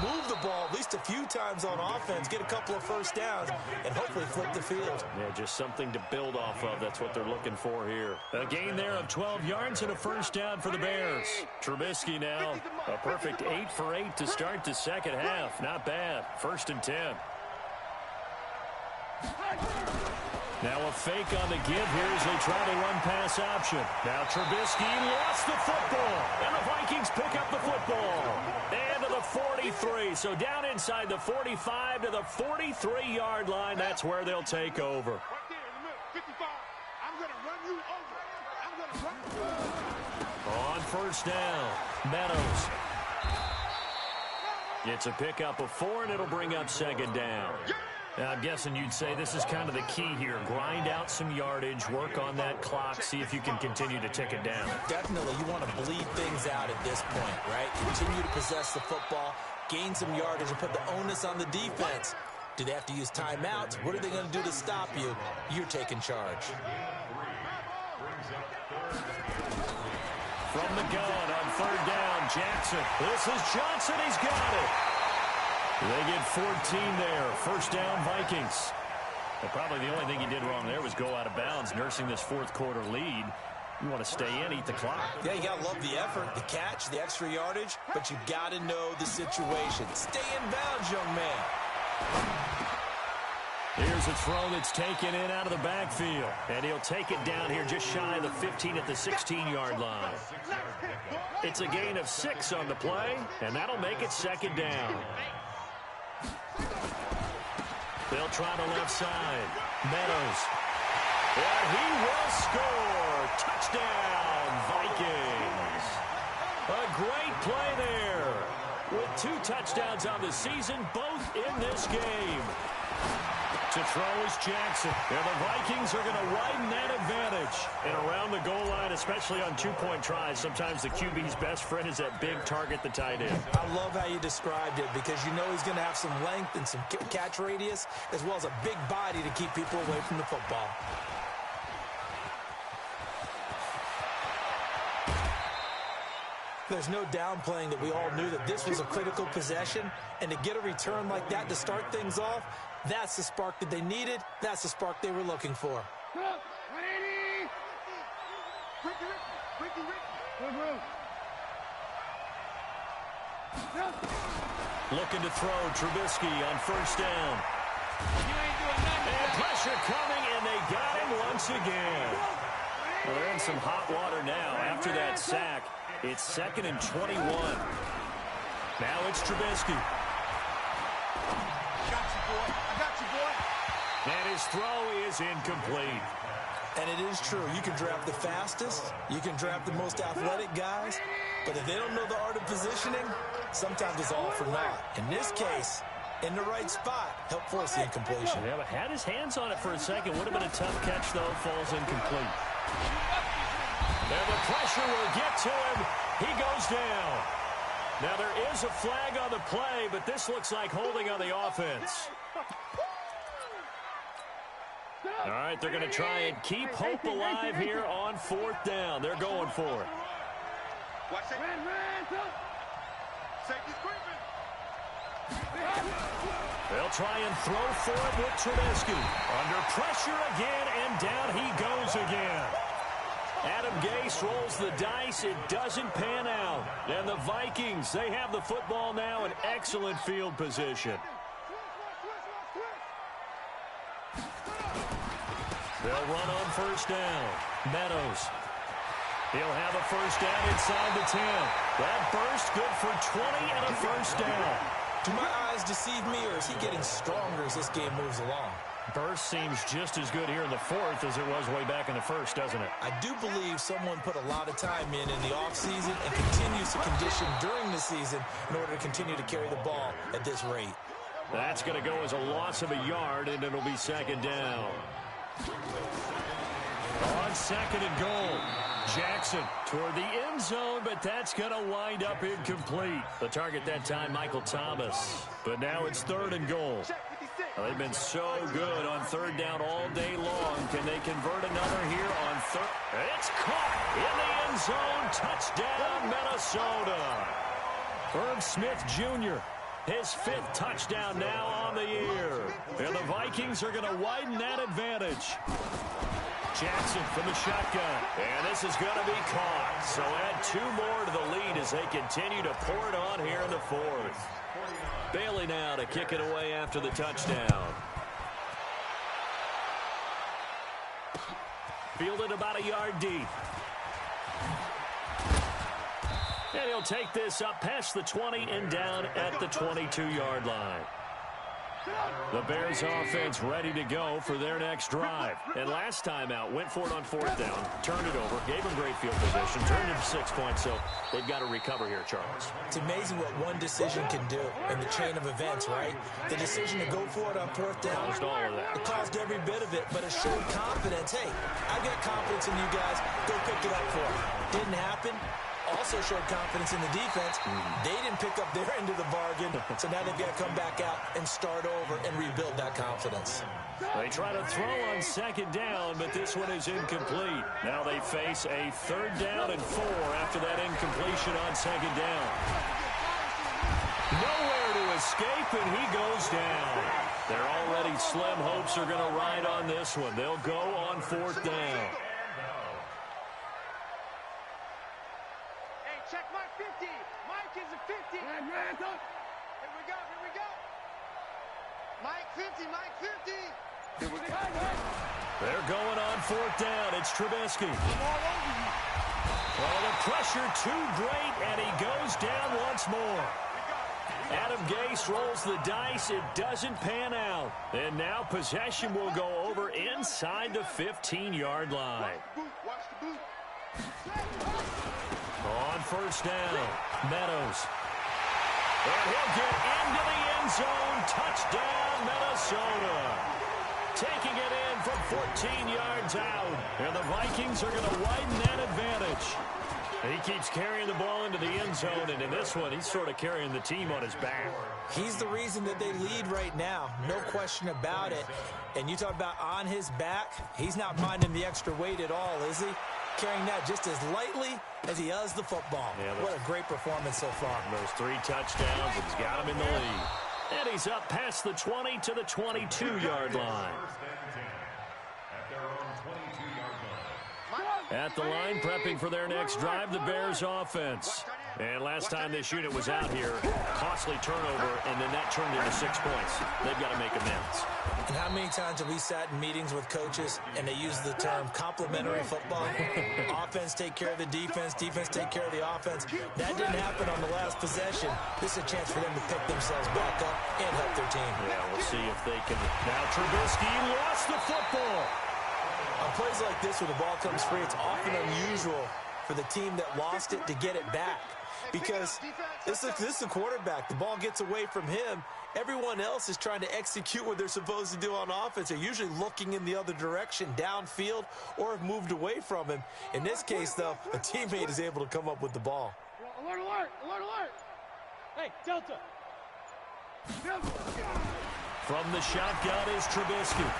move the ball at least a few times on offense, get a couple of first downs, and hopefully flip the field. Yeah, just something to build off of. That's what they're looking for here. A gain there of 12 yards and a first down for the Bears. Trubisky now, a perfect 8 for 8 to start the second half. Not bad. 1st and 10. Now a fake on the give here as they try to run pass option. Now Trubisky lost the football. And the Vikings pick up the football. And to the 43. So down inside the 45 to the 43-yard line. That's where they'll take over. Right there in the middle, 55. I'm going to run you over. I'm going to run you over. On first down, Meadows. It's a pickup of 4, and it'll bring up 2nd down. Now, I'm guessing you'd say this is kind of the key here. Grind out some yardage, work on that clock, see if you can continue to tick it down. Definitely, you want to bleed things out at this point, right? Continue to possess the football, gain some yardage, and put the onus on the defense. Do they have to use timeouts? What are they going to do to stop you? You're taking charge. From the gun on 3rd down, Jackson. This is Johnson. He's got it. They get 14 there. First down, Vikings. And probably the only thing he did wrong there was go out of bounds, nursing this 4th quarter lead. You want to stay in, eat the clock. Yeah, you got to love the effort, the catch, the extra yardage, but you got to know the situation. Stay in bounds, young man. Here's a throw that's taken in out of the backfield. And he'll take it down here just shy of the 15 at the 16-yard line. It's a gain of 6 on the play, and that'll make it 2nd down. They'll try the left side. Meadows. And he will score. Touchdown, Vikings. A great play there. With 2 touchdowns on the season, both in this game. To throw is Jackson. And the Vikings are going to widen that advantage. And around the goal line, especially on 2-point tries, sometimes the QB's best friend is that big target, the tight end. I love how you described it because you know he's going to have some length and some catch radius as well as a big body to keep people away from the football. There's no downplaying that we all knew that this was a critical possession, and to get a return like that to start things off, that's the spark that they needed. That's the spark they were looking for. Looking to throw Trubisky on first down. And pressure coming, and they got him once again. Well, they're in some hot water now after that sack. It's 2nd and 21. Now it's Trubisky. I got you, boy. And his throw is incomplete. And it is true. You can draft the fastest. You can draft the most athletic guys. But if they don't know the art of positioning, sometimes it's all for naught. In this case, in the right spot, helped force the incompletion. Yeah, but had his hands on it for a second. Would have been a tough catch, though. Falls incomplete. And the pressure will get to him. He goes down. Now, there is a flag on the play, but this looks like holding on the offense. All right, they're going to try and keep hope alive here on 4th down. They're going for it. Watch it. Safety's creeping. They'll try and throw for it with Trubisky. Under pressure again, and down he goes again. Adam Gase rolls the dice. It doesn't pan out. And the Vikings, they have the football now in excellent field position. They'll run on first down. Meadows. He'll have a first down inside the 10. That burst good for 20 and a first down. Do my eyes deceive me, or is he getting stronger as this game moves along? Burst seems just as good here in the 4th as it was way back in the 1st, doesn't it? I do believe someone put a lot of time in the offseason and continues to condition during the season in order to continue to carry the ball at this rate. That's going to go as a loss of a yard, and it'll be 2nd down. On 2nd and goal. Jackson toward the end zone, but that's going to wind up incomplete. The target that time, Michael Thomas. But now it's 3rd and goal. Well, they've been so good on 3rd down all day long. Can they convert another here on 3rd? It's caught in the end zone. Touchdown, Minnesota. Herb Smith Jr., his 5th touchdown now on the year. And the Vikings are going to widen that advantage. Jackson from the shotgun. And this is going to be caught. So add 2 more to the lead as they continue to pour it on here in the 4th. Bailey now to kick it away after the touchdown. Fielded about a yard deep. And he'll take this up past the 20 and down at the 22-yard line. The Bears offense ready to go for their next drive. And last time out, went for it on 4th down, turned it over, gave them great field position, turned it to 6 points, so they've got to recover here, Charles. It's amazing what one decision can do in the chain of events, right? The decision to go for it on 4th down. Caused all of that. It caused every bit of it, but it showed confidence. Hey, I've got confidence in you guys. Go pick it up for me. Didn't happen. Also showed confidence in the defense. They didn't pick up their end of the bargain, so now they've got to come back out and start over and rebuild that confidence. They try to throw on 2nd down, but this one is incomplete. Now they face a 3rd down and 4 after that incompletion on 2nd down. Nowhere to escape, and he goes down. Their already slim hopes are going to ride on this one. They'll go on 4th down. Check Mike 50. Mike is a 50. Here we go. Mike 50, Mike 50. Here we go. They're going on 4th down. It's Trubisky. Well, the pressure too great, and he goes down once more. Adam Gase rolls the dice. It doesn't pan out. And now possession will go over inside the 15-yard line. Watch the boot. On 1st down, Meadows. And he'll get into the end zone. Touchdown, Minnesota. Taking it in from 14 yards out. And the Vikings are going to widen that advantage. He keeps carrying the ball into the end zone, and in this one, he's sort of carrying the team on his back. He's the reason that they lead right now. No question about it. And you talk about on his back, he's not minding the extra weight at all, is he? carrying that just as lightly as he does the football. Yeah, what a great performance so far. Those 3 touchdowns, it's got him in the lead. And he's up past the 20 to the 22-yard line. At the line, prepping for their next drive, the Bears offense. And last time this unit was out here, costly turnover, and then that turned into 6 points. They've got to make amends. And how many times have we sat in meetings with coaches and they use the term complementary football? Offense take care of the defense, defense take care of the offense. That didn't happen on the last possession. This is a chance for them to pick themselves back up and help their team. Yeah, we'll see if they can. Now Trubisky lost the football. On plays like this, when the ball comes free, it's often unusual for the team that lost it to get it back. Because this is a quarterback. The ball gets away from him. Everyone else is trying to execute what they're supposed to do on offense. They're usually looking in the other direction, downfield, or have moved away from him. In this case, though, a teammate is able to come up with the ball. Alert, alert, alert, alert. Hey, Delta. From the shotgun is Trubisky.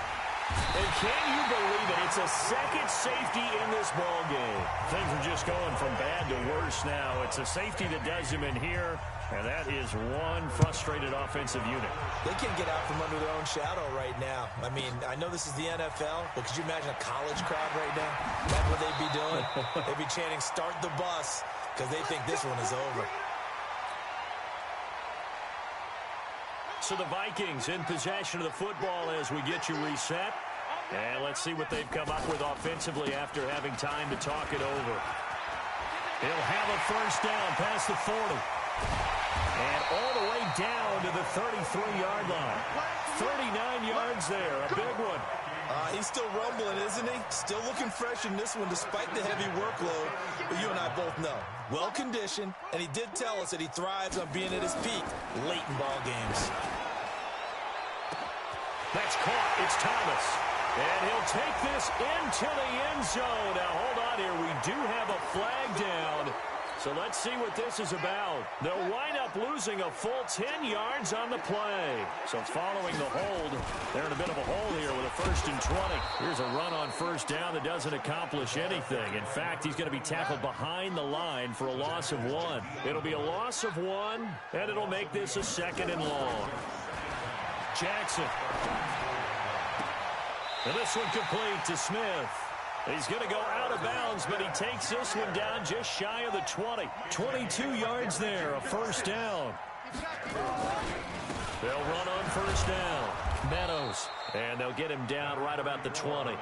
And can you believe it? It's a second safety in this ball game. Things are just going from bad to worse now. It's a safety that does him in here, and that is one frustrated offensive unit. They can't get out from under their own shadow right now. I mean, I know this is the NFL, but could you imagine a college crowd right now? That's what they'd be doing. They'd be chanting, "Start the bus," because they think this one is over. So the Vikings in possession of the football as we get you reset. And let's see what they've come up with offensively after having time to talk it over. He'll have a first down past the 40. And all the way down to the 33-yard line. 39 yards there, a big one. He's still rumbling, isn't he? Still looking fresh in this one despite the heavy workload. But you and I both know. Well-conditioned, and he did tell us that he thrives on being at his peak late in ball games. That's caught. It's Thomas. And he'll take this into the end zone. Now, hold on here. We do have a flag down. So let's see what this is about. They'll wind up losing a full 10 yards on the play. So following the hold, they're in a bit of a hole here with a 1st and 20. Here's a run on first down that doesn't accomplish anything. In fact, he's going to be tackled behind the line for a loss of 1. It'll be a loss of 1, and it'll make this a 2nd and long. Jackson. And this one complete to Smith. He's going to go out of bounds, but he takes this one down just shy of the 20. 22 yards there, a first down. They'll run on first down. Meadows. And they'll get him down right about the 20.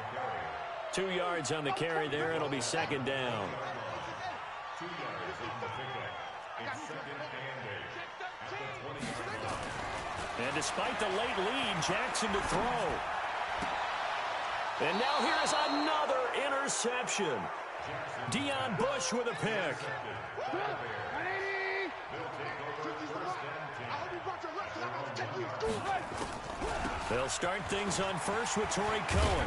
2 yards on the carry there. It'll be 2nd down. 2 yards on the pickup. It's 2nd and 8 at the 20-yard line. And despite the late lead, Jackson to throw. And now here's another interception. Deion Bush with a pick. They'll start things on first with Torrey Cohen.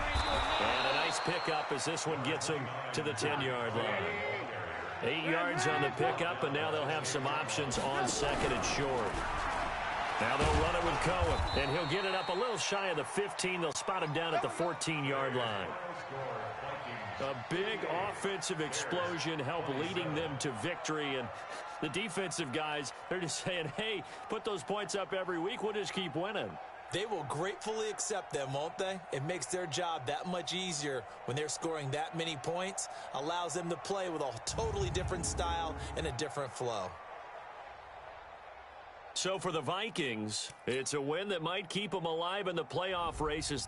And a nice pickup as this one gets him to the 10-yard line. 8 yards on the pickup, and now they'll have some options on 2nd and short. Now they'll run it with Cohen, and he'll get it up a little shy of the 15. They'll spot him down at the 14-yard line. A big offensive explosion help leading them to victory, and the defensive guys, they're just saying, hey, put those points up every week. We'll just keep winning. They will gratefully accept them, won't they? It makes their job that much easier when they're scoring that many points, allows them to play with a totally different style and a different flow. So for the Vikings, it's a win that might keep them alive in the playoff races.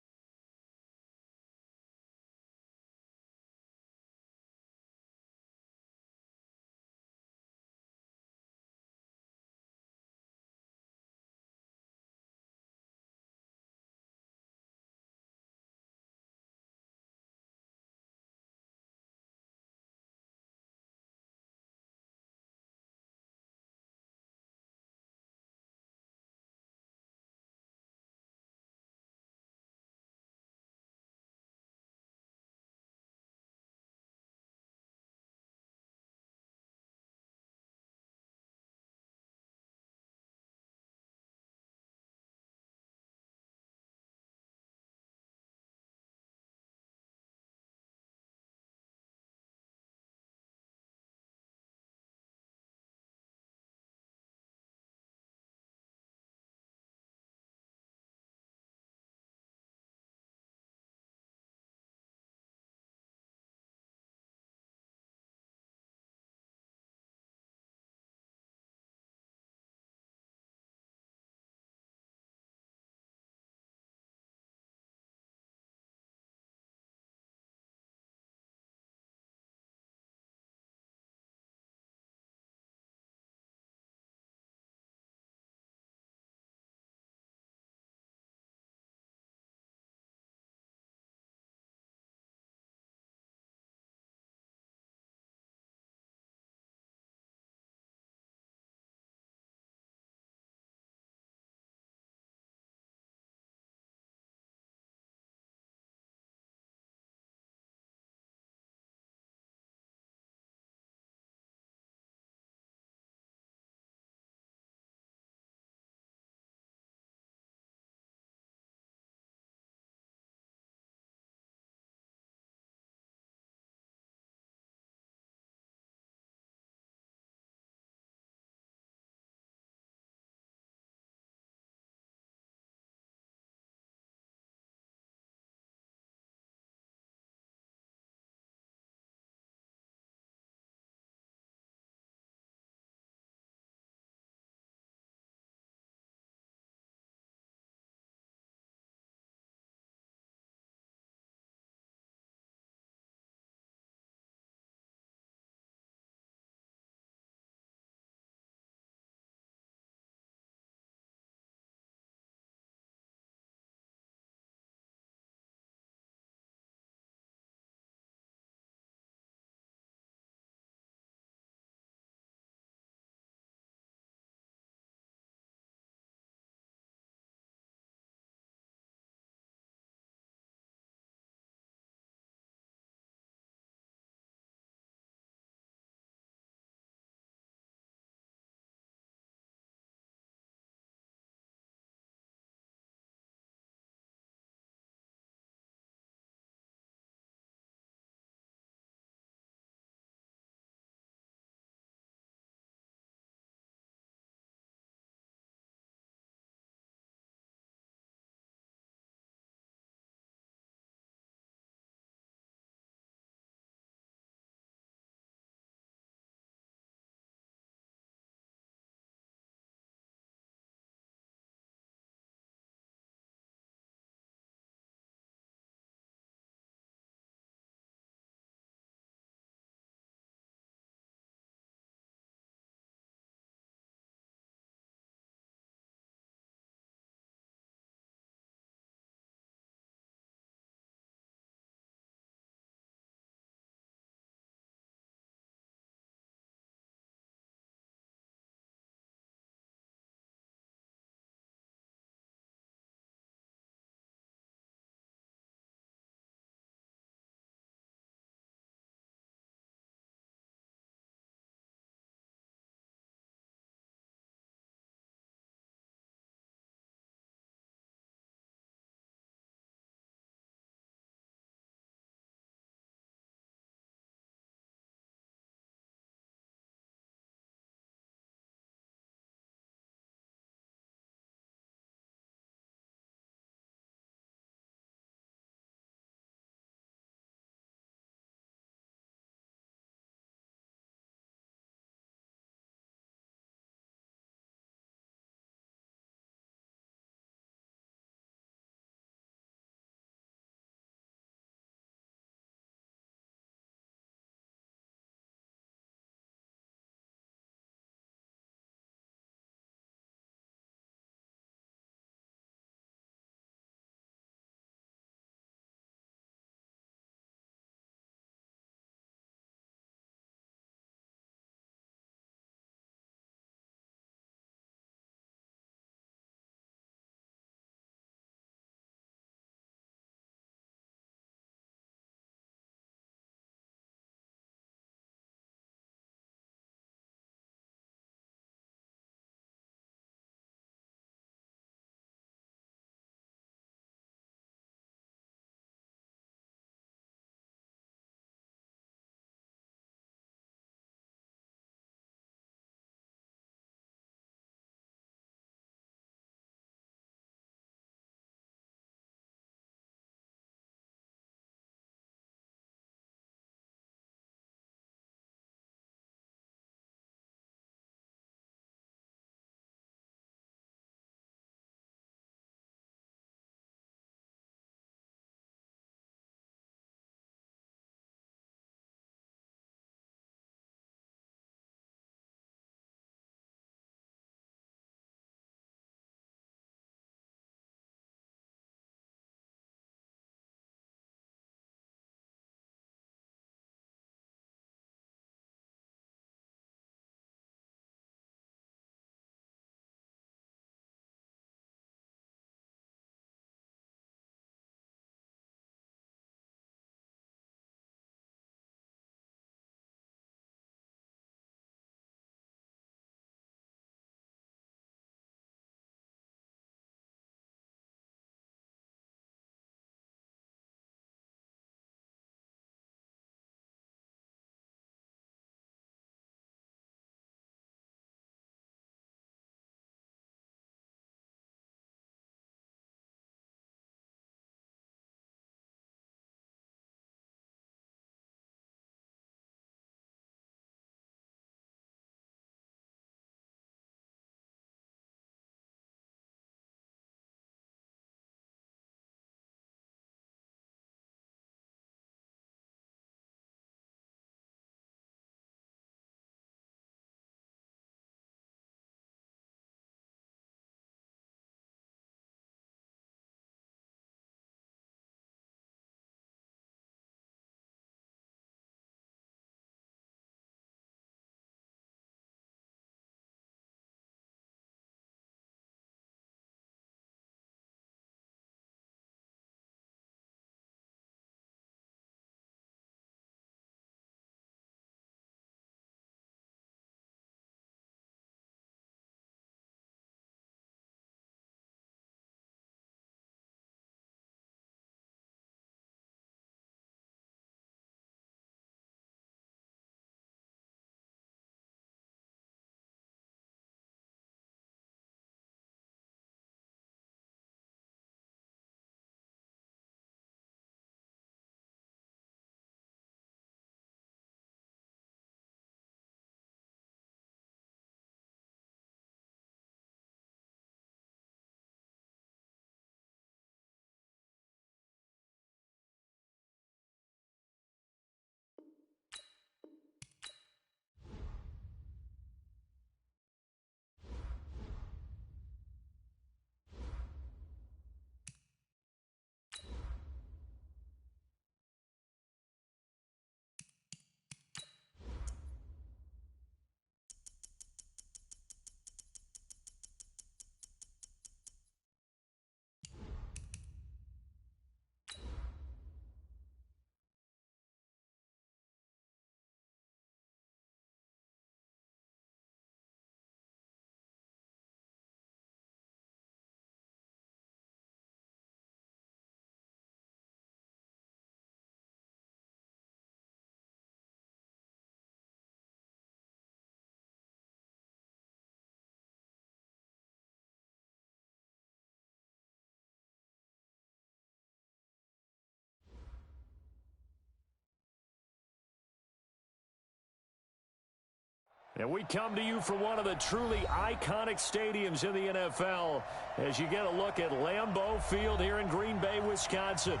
And we come to you from one of the truly iconic stadiums in the NFL as you get a look at Lambeau Field here in Green Bay, Wisconsin.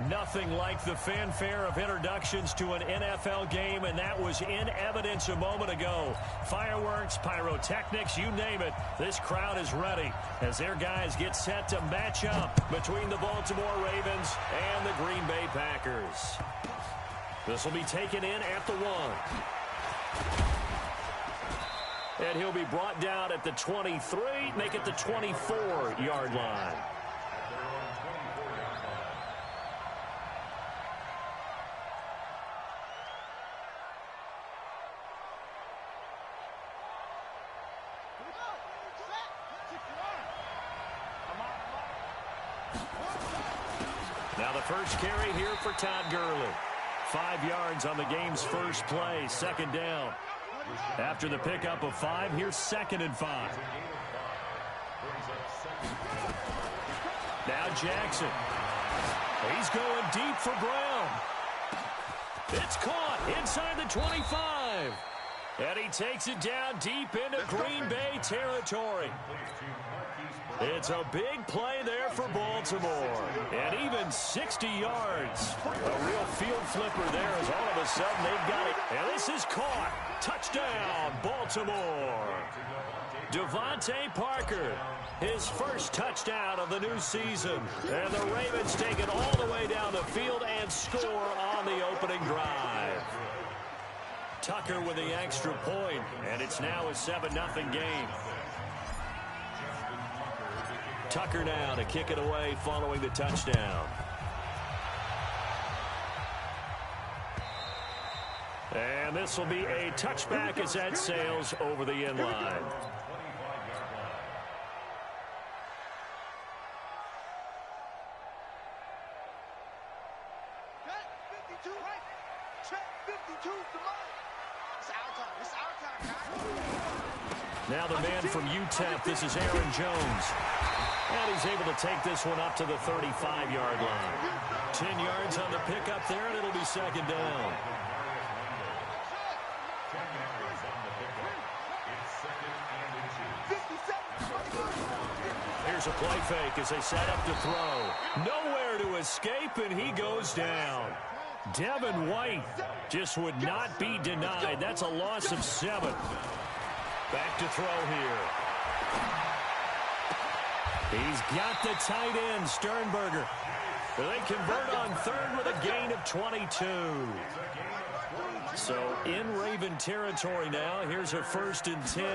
Nothing like the fanfare of introductions to an NFL game, and that was in evidence a moment ago. Fireworks, pyrotechnics, you name it. This crowd is ready as their guys get set to match up between the Baltimore Ravens and the Green Bay Packers. This will be taken in at the 1. And he'll be brought down at the 23, make it the 24-yard line. Now the first carry here for Todd Gurley. 5 yards on the game's first play, second down. After the pickup of 5, here's 2nd and 5. Now Jackson. He's going deep for Brown. It's caught inside the 25. And he takes it down deep into Green Bay territory. It's a big play there for Baltimore. And even 60 yards. A real field flipper there as all of a sudden they've got it. And this is caught. Touchdown, Baltimore. Devontae Parker, his first touchdown of the new season. And the Ravens take it all the way down the field and score on the opening drive. Tucker with the extra point, and it's now a 7-0 game. Tucker now to kick it away following the touchdown. And this will be a touchback as that sails over the end line. Now the man from UTEP, this is Aaron Jones. And he's able to take this one up to the 35-yard line. 10 yards on the pickup there, and it'll be second down. Here's a play fake as they set up to throw. Nowhere to escape, and he goes down. Devin White just would not be denied. That's a loss of 7. Back to throw here. He's got the tight end, Sternberger. They convert on 3rd with a gain of 22. So in Raven territory now. Here's a 1st and 10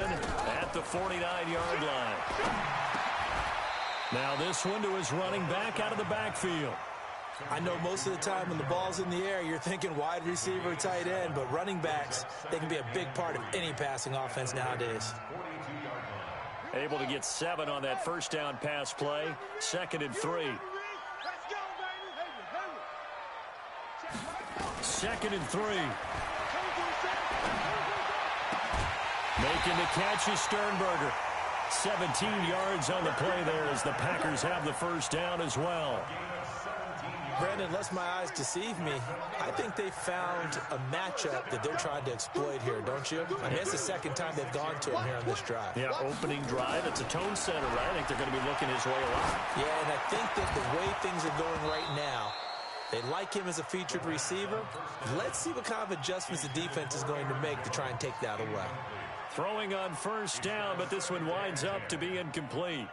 at the 49-yard line. Now this one to his running back out of the backfield. I know most of the time when the ball's in the air, you're thinking wide receiver, tight end, but running backs, they can be a big part of any passing offense nowadays. Able to get 7 on that first down pass play. 2nd and 3. 2nd and 3. Making the catch is Sternberger. 17 yards on the play there as the Packers have the first down as well. Brandon, unless my eyes deceive me, I think they found a matchup that they're trying to exploit here, don't you? I mean, it's the second time they've gone to him here on this drive. Yeah, opening drive. It's a tone setter, right? I think they're going to be looking his way a lot. Yeah, and I think that the way things are going right now, they like him as a featured receiver. Let's see what kind of adjustments the defense is going to make to try and take that away. Throwing on first down, but this one winds up to be incomplete.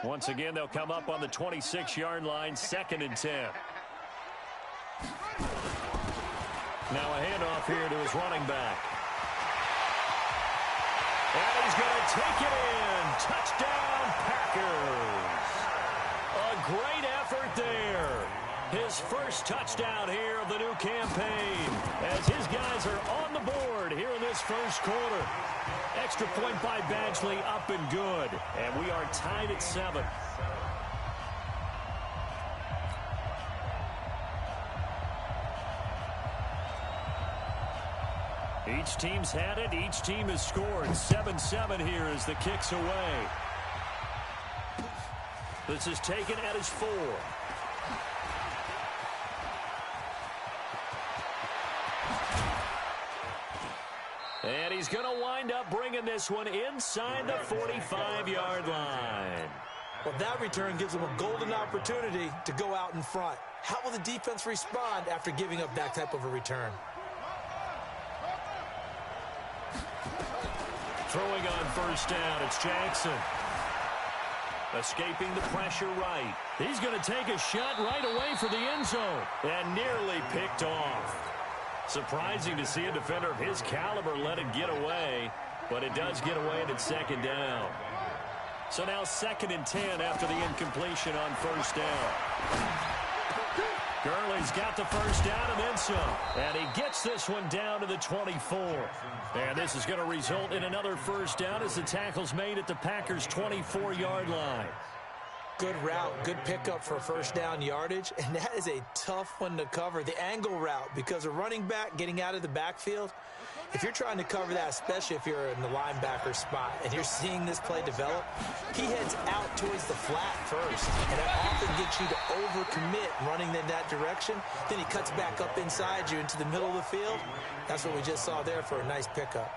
Once again, they'll come up on the 26-yard line, 2nd and 10. Now a handoff here to his running back. And he's going to take it in. Touchdown, Packers. A great effort there. His first touchdown here of the new campaign as his guys are on the board here in this first quarter. Extra point by Badgley, up and good. And we are tied at 7. Each team's had it. Each team has scored. 7-7 here as the kick's away. This is taken at his 4. And he's going to wind up bringing this one inside the 45-yard line. Well, that return gives them a golden opportunity to go out in front. How will the defense respond after giving up that type of a return? Throwing on first down, it's Jackson. Escaping the pressure right. He's going to take a shot right away for the end zone. And nearly picked off. Surprising to see a defender of his caliber let it get away. But it does get away and it's second down. So now 2nd and 10 after the incompletion on first down. Gurley's got the first down and then some. And he gets this one down to the 24. And this is going to result in another first down as the tackle's made at the Packers' 24-yard line. Good route, good pickup for first down yardage, and that is a tough one to cover, the angle route, because a running back getting out of the backfield, if you're trying to cover that, especially if you're in the linebacker spot and you're seeing this play develop, he heads out towards the flat first, and that often gets you to overcommit running in that direction. Then he cuts back up inside you into the middle of the field. That's what we just saw there for a nice pickup.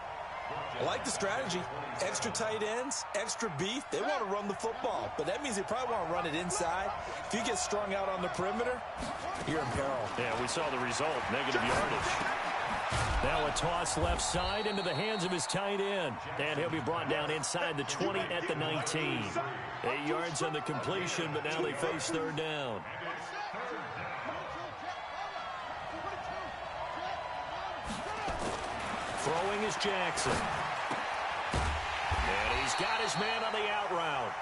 I like the strategy. Extra tight ends, extra beef. They want to run the football, but that means they probably want to run it inside. If you get strung out on the perimeter, you're in peril. Yeah, we saw the result, negative yardage. Now a toss left side into the hands of his tight end. And he'll be brought down inside the 20 at the 19. 8 yards on the completion, but now they face third down. Throwing is Jackson. And he's got his man on the out route.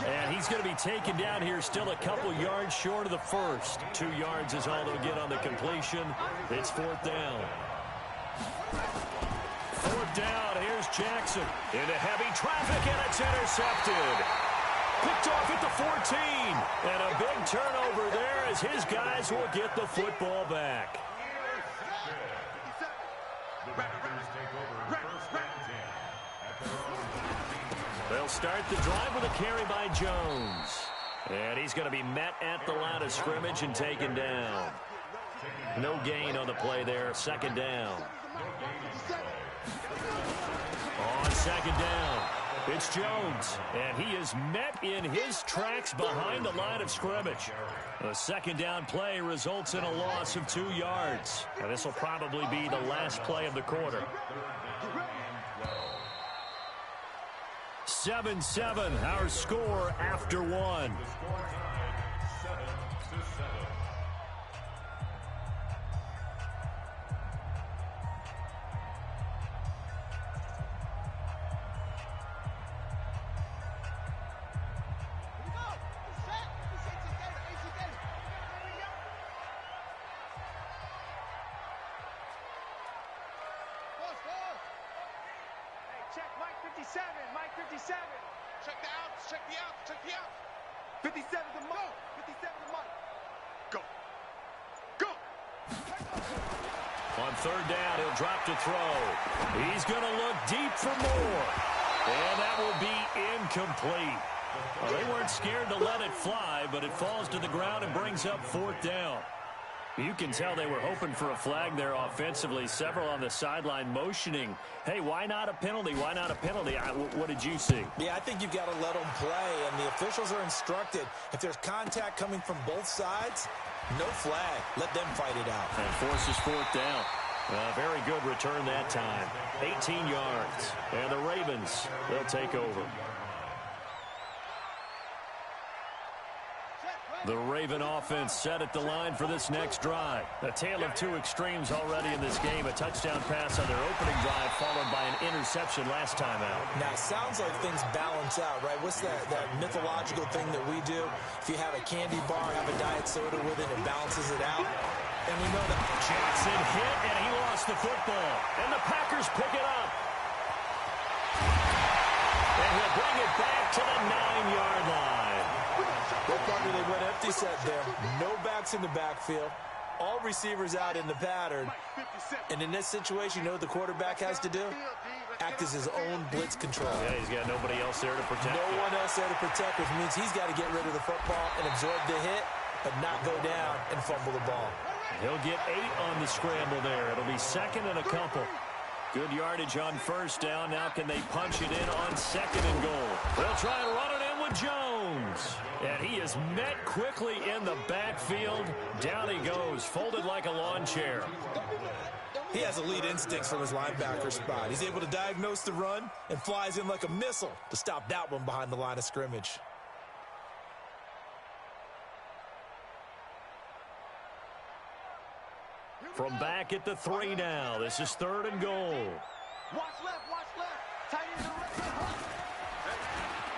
And he's going to be taken down here still a couple yards short of the first. 2 yards is all they'll get on the completion. It's 4th down. 4th down, here's Jackson. Into heavy traffic, and it's intercepted. Picked off at the 14. And a big turnover there as his guys will get the football back. They'll start the drive with a carry by Jones. And he's going to be met at the line of scrimmage and taken down. No gain on the play there. 2nd down. On 2nd down, it's Jones. And he is met in his tracks behind the line of scrimmage. A 2nd down play results in a loss of 2 yards. And this will probably be the last play of the quarter. 7-7, our score after 1. Check Mike 57, Mike 57. Check the outs, check the outs, check the outs. 57 to Mike, 57 to Mike. Go. Go. On 3rd down, he'll drop to throw. He's going to look deep for more. And that will be incomplete. Well, they weren't scared to let it fly, but it falls to the ground and brings up 4th down. You can tell they were hoping for a flag there offensively. Several on the sideline motioning, hey, why not a penalty? Why not a penalty? What did you see? Yeah, I think you've got to let them play, and the officials are instructed. If there's contact coming from both sides, no flag. Let them fight it out. And forces 4th down. Very good return that time. 18 yards. And the Ravens, they'll take over. The Raven offense set at the line for this next drive. A tale of 2 extremes already in this game. A touchdown pass on their opening drive followed by an interception last time out. Now, it sounds like things balance out, right? What's that mythological thing that we do? If you have a candy bar, have a diet soda with it, it balances it out. And we know that Jackson hit, and he lost the football. And the Packers pick it up. And he'll bring it back to the 9-yard line. They went empty set there. No backs in the backfield. all receivers out in the pattern. And in this situation, you know what the quarterback has to do? Act as his own blitz control. Yeah, he's got nobody else there to protect. No one else there to protect, which means he's got to get rid of the football and absorb the hit, but not go down and fumble the ball. He'll get 8 on the scramble there. It'll be second and a couple. Good yardage on first down. Now can they punch it in on second and goal? They'll try and run it in with Jones. And he is met quickly in the backfield. Down he goes, folded like a lawn chair. He has elite instincts from his linebacker spot. He's able to diagnose the run and flies in like a missile to stop that one behind the line of scrimmage. From back at the 3 now. This is third and goal. Watch left, watch left. Tight end to the right.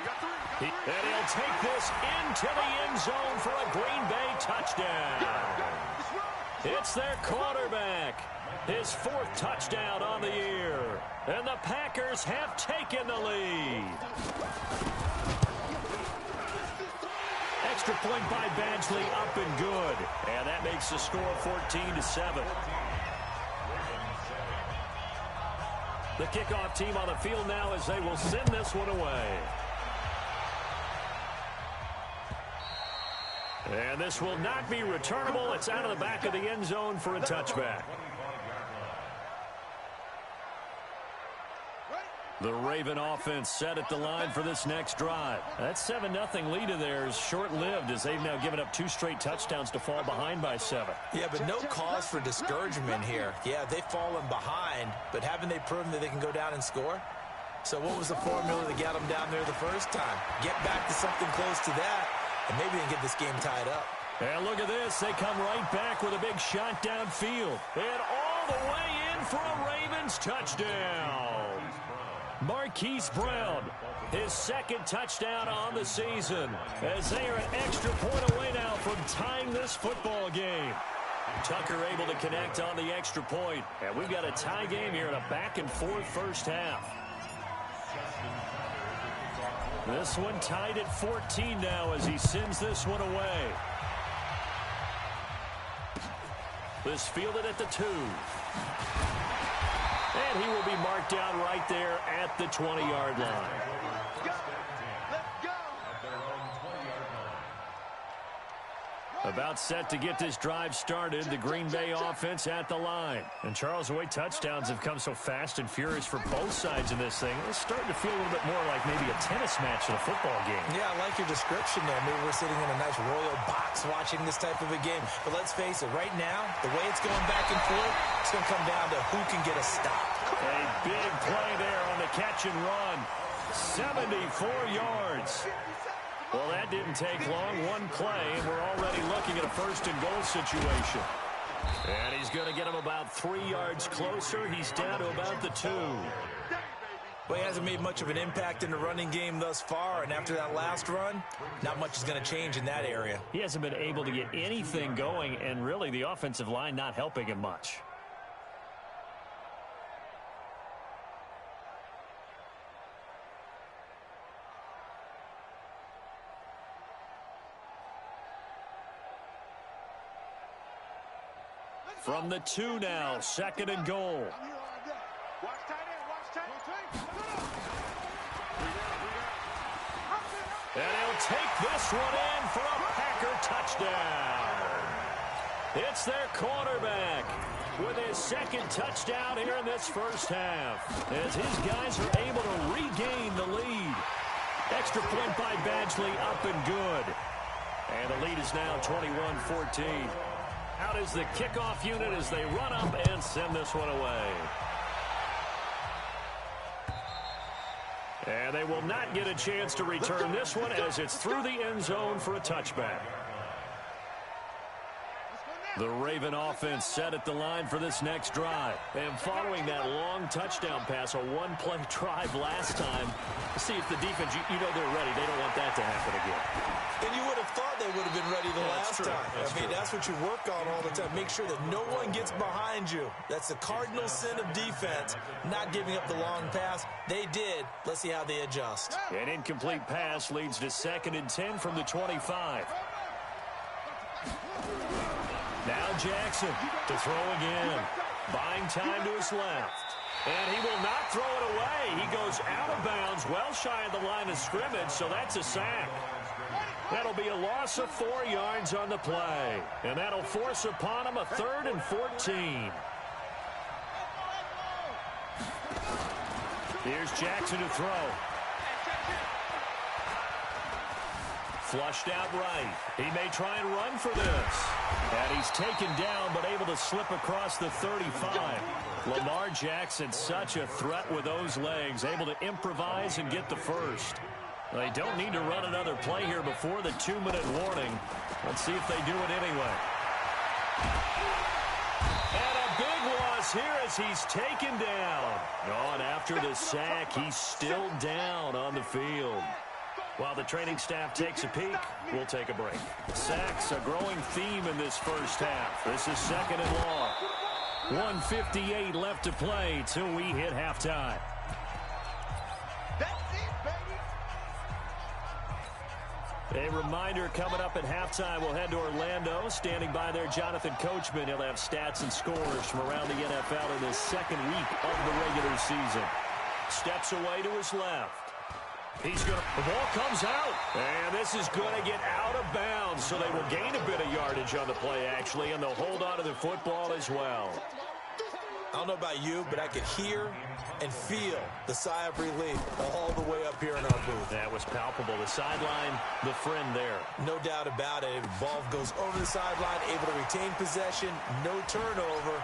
You got 3. And he'll take this into the end zone for a Green Bay touchdown. It's their quarterback. His 4th touchdown on the year. And the Packers have taken the lead. Extra point by Badgley, up and good. And that makes the score 14-7. The kickoff team on the field now as they will send this one away. And this will not be returnable. It's out of the back of the end zone for a touchback. The Raven offense set at the line for this next drive. That 7-0 lead of theirs short-lived as they've now given up 2 straight touchdowns to fall behind by 7. Yeah, but no cause for discouragement here. Yeah, they've fallen behind, but haven't they proven that they can go down and score? So what was the formula that got them down there the first time? Get back to something close to that, and maybe they can get this game tied up. And look at this. They come right back with a big shot downfield. And all the way in for a Ravens touchdown. Marquise Brown, his 2nd touchdown on the season, as they are an extra point away now from tying this football game. Tucker able to connect on the extra point, and we've got a tie game here in a back-and-forth first half. This one tied at 14 now as he sends this one away. This fielded at the 2. And he will be marked down right there at the 20-yard line. About set to get this drive started, the Green Bay offense at the line. And Charles, the way touchdowns have come so fast and furious for both sides in this thing, it's starting to feel a little bit more like maybe a tennis match in a football game. Yeah, I like your description there. Maybe we're sitting in a nice royal box watching this type of a game. But let's face it, right now, the way it's going back and forth, it's going to come down to who can get a stop. A big play there on the catch and run. 74 yards. Well, that didn't take long. One play, and we're already looking at a first and goal situation. And he's going to get him about 3 yards closer. He's down to about the 2. Well, he hasn't made much of an impact in the running game thus far, and after that last run, not much is going to change in that area. He hasn't been able to get anything going, and really the offensive line not helping him much. From the 2 now, 2nd and goal. And he'll take this one in for a Packer touchdown. It's their quarterback with his 2nd touchdown here in this first half, as his guys are able to regain the lead. Extra point by Badgley, up and good. And the lead is now 21-14. Out is the kickoff unit as they run up and send this one away. And they will not get a chance to return this one as it's through the end zone for a touchback. The Raven offense set at the line for this next drive. And following that long touchdown pass, a one-play drive last time, see if the defense, you know they're ready. They don't want that to happen again. And you would have thought they would have been ready the last time. I mean, that's what you work on all the time. Make sure that no one gets behind you. That's the cardinal sin of defense, not giving up the long pass. They did. Let's see how they adjust. An incomplete pass leads to 2nd and 10 from the 25. Now Jackson to throw again. Buying time to his left. And he will not throw it away. He goes out of bounds, well shy of the line of scrimmage, so that's a sack. That'll be a loss of 4 yards on the play. And that'll force upon him a 3rd and 14. Here's Jackson to throw. Flushed out right. He may try and run for this. And he's taken down, but able to slip across the 35. Lamar Jackson, such a threat with those legs, able to improvise and get the first. They don't need to run another play here before the 2-minute warning. Let's see if they do it anyway. And a big loss here as he's taken down. Oh, and after the sack, he's still down on the field. While the training staff takes a peek, we'll take a break. Sacks, a growing theme in this first half. This is 2nd and long. 1:58 left to play till we hit halftime. A reminder coming up at halftime, we'll head to Orlando. Standing by there, Jonathan Coachman. He'll have stats and scores from around the NFL in his 2nd week of the regular season. Steps away to his left. The ball comes out, and this is going to get out of bounds, so they will gain a bit of yardage on the play, actually, and they'll hold on to the football as well. I don't know about you, but I could hear and feel the sigh of relief all the way up here in our booth. That was palpable. The sideline, the friend there. No doubt about it. The ball goes over the sideline, able to retain possession, no turnover.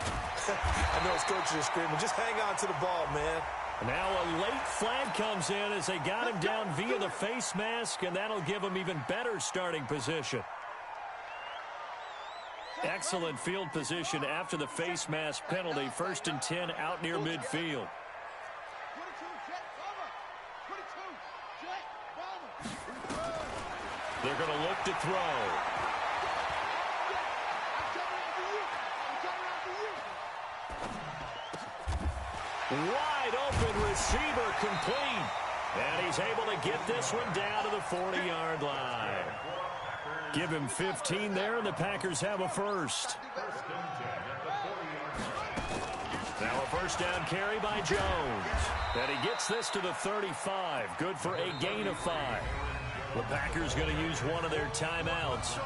I know his coaches are screaming, just hang on to the ball, man. Now a late flag comes in as they got him down via the face mask, and that'll give him even better starting position. Excellent field position after the face mask penalty. 1st and 10 out near midfield. They're going to look to throw. Wide open receiver complete. And he's able to get this one down to the 40-yard line. Give him 15 there, and the Packers have a first. Now a first down carry by Jones. And he gets this to the 35. Good for a gain of 5. The Packers going to use one of their timeouts,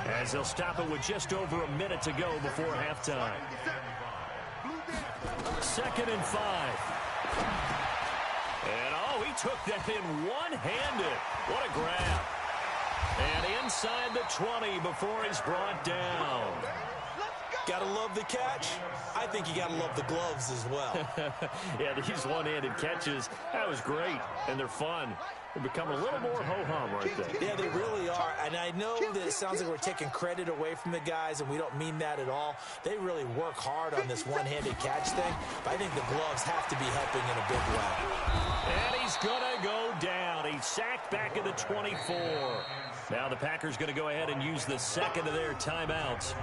as they'll stop it with just over a minute to go before halftime. 2nd and 5. And, oh, he took that in one-handed. What a grab. And inside the 20 before he's brought down. Gotta love the catch. I think you gotta love the gloves as well. Yeah, these one-handed catches, that was great, and they're fun. They become a little more ho-hum right there. Yeah, they really are. And I know that it sounds like we're taking credit away from the guys, and we don't mean that at all. They really work hard on this one-handed catch thing, but I think the gloves have to be helping in a big way. And he's going to go down. He's sacked back at the 24. Now the Packers going to go ahead and use the second of their timeouts,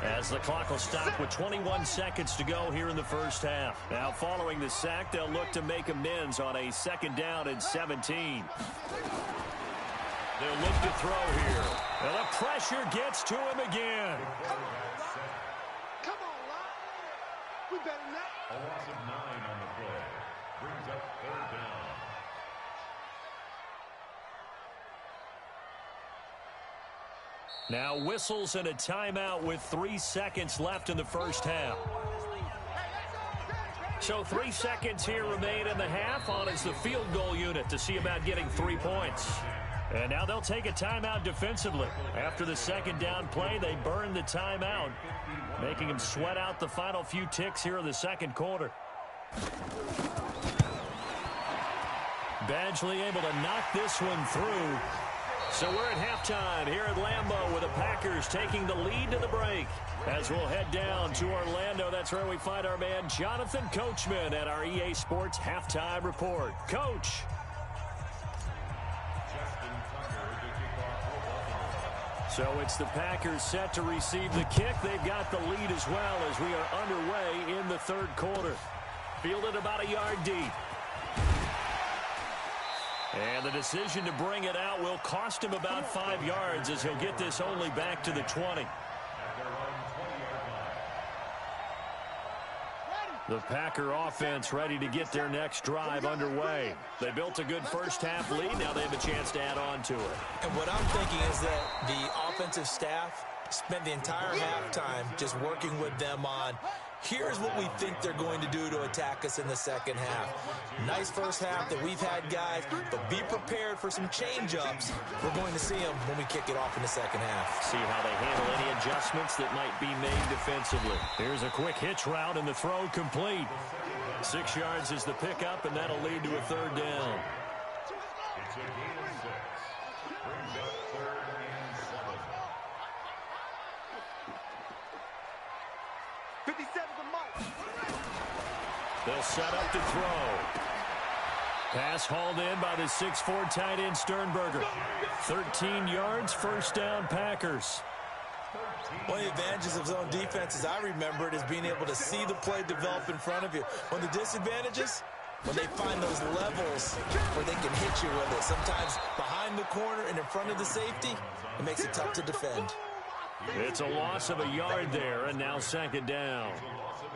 as the clock will stop with 21 seconds to go here in the first half. Now following the sack, they'll look to make amends on a 2nd down and 17. They'll look to throw here. And the pressure gets to him again. Come on, Lot. We better not. A loss of 9 on the play. Brings up 3rd down. Now whistles and a timeout with 3 seconds left in the first half. So 3 seconds here remain in the half. On is the field goal unit to see about getting 3 points. And now they'll take a timeout defensively. After the 2nd down play, they burn the timeout, making them sweat out the final few ticks here in the 2nd quarter. Badgley able to knock this one through. So we're at halftime here at Lambeau with the Packers taking the lead to the break. As we'll head down to Orlando, that's where we find our man Jonathan Coachman at our EA Sports Halftime Report. Coach. So it's the Packers set to receive the kick. They've got the lead as well as we are underway in the 3rd quarter. Fielded about a yard deep. And the decision to bring it out will cost him about 5 yards as he'll get this only back to the 20. The Packer offense ready to get their next drive underway. They built a good first-half lead. Now they have a chance to add on to it. And what I'm thinking is that the offensive staff spent the entire halftime just working with them on, here's what we think they're going to do to attack us in the second half. Nice first half that we've had, guys, but be prepared for some change-ups. We're going to see them when we kick it off in the second half. See how they handle any adjustments that might be made defensively. Here's a quick hitch route, and the throw complete. 6 yards is the pickup, and that'll lead to a third down. It's a gain of 6. Brings up 3rd and 7. 57 to Mike. They'll set up to throw. Pass hauled in by the 6'4" tight end Sternberger. 13 yards, first down Packers. One of the advantages of zone defense, as I remember it, is being able to see the play develop in front of you. One of the disadvantages, when they find those levels where they can hit you with it, sometimes behind the corner and in front of the safety, it makes it tough to defend. It's a loss of a yard there, and now second down.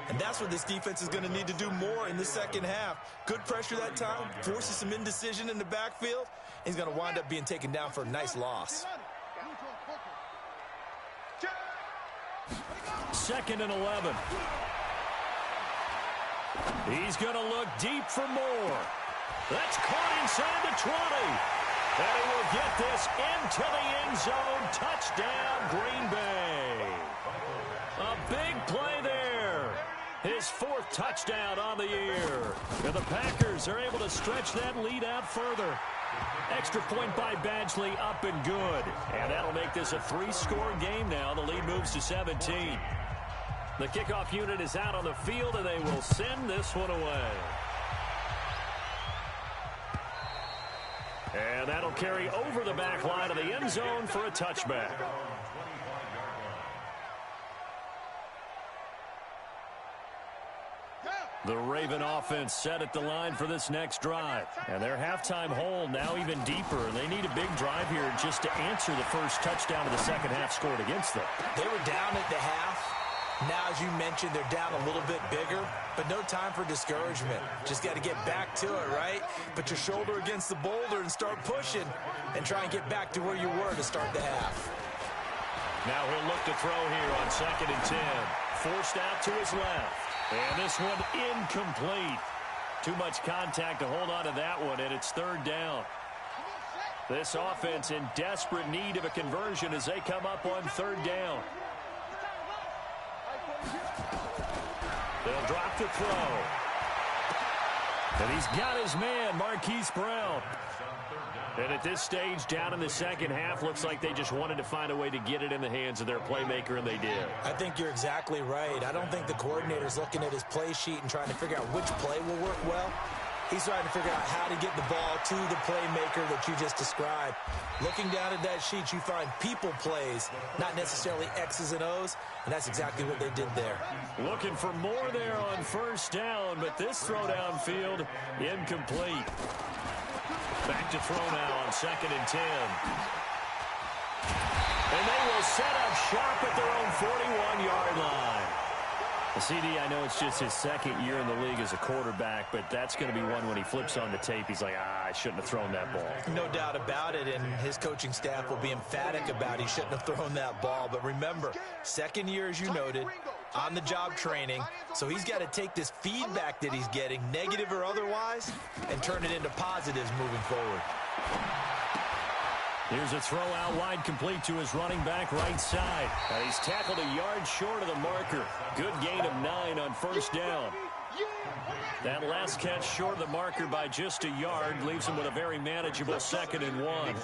And that's what this defense is going to need to do more in the second half. Good pressure that time, forces some indecision in the backfield. He's going to wind up being taken down for a nice loss. 2nd and 11. He's going to look deep for more. That's caught inside the 20. And he will get this into the end zone. Touchdown, Green Bay. A big play there. His 4th touchdown on the year. And the Packers are able to stretch that lead out further. Extra point by Badgley, up and good. And that'll make this a 3-score game now. The lead moves to 17. The kickoff unit is out on the field, and they will send this one away. And that'll carry over the back line of the end zone for a touchback. The Raven offense set at the line for this next drive. And their halftime hole now even deeper. And they need a big drive here just to answer the first touchdown of the second half scored against them. They were down at the half. Now, as you mentioned, they're down a little bit bigger, but no time for discouragement. Just got to get back to it, right? Put your shoulder against the boulder and start pushing and try and get back to where you were to start the half. Now he'll look to throw here on 2nd and 10. Forced out to his left. And this one incomplete. Too much contact to hold on to that one, and it's 3rd down. This offense in desperate need of a conversion as they come up on 3rd down. They'll drop the throw. And he's got his man, Marquise Brown. And at this stage, down in the second half, looks like they just wanted to find a way to get it in the hands of their playmaker, and they did. I think you're exactly right. I don't think the coordinator's looking at his play sheet and trying to figure out which play will work well. He's trying to figure out how to get the ball to the playmaker that you just described. Looking down at that sheet, you find people plays, not necessarily X's and O's, and that's exactly what they did there. Looking for more there on first down, but this throw downfield incomplete. Back to throw now on 2nd and 10. And they will set up shop at their own 41-yard line. CD, I know it's just his 2nd year in the league as a quarterback, but that's going to be one when he flips on the tape. He's like, I shouldn't have thrown that ball. No doubt about it, and his coaching staff will be emphatic about he shouldn't have thrown that ball. But remember, 2nd year, as you noted, on-the-job training, so he's got to take this feedback that he's getting, negative or otherwise, and turn it into positives moving forward. Here's a throw out wide, complete to his running back right side. And he's tackled a yard short of the marker. Good gain of 9 on first down. That last catch short of the marker by just a yard leaves him with a very manageable 2nd and 1.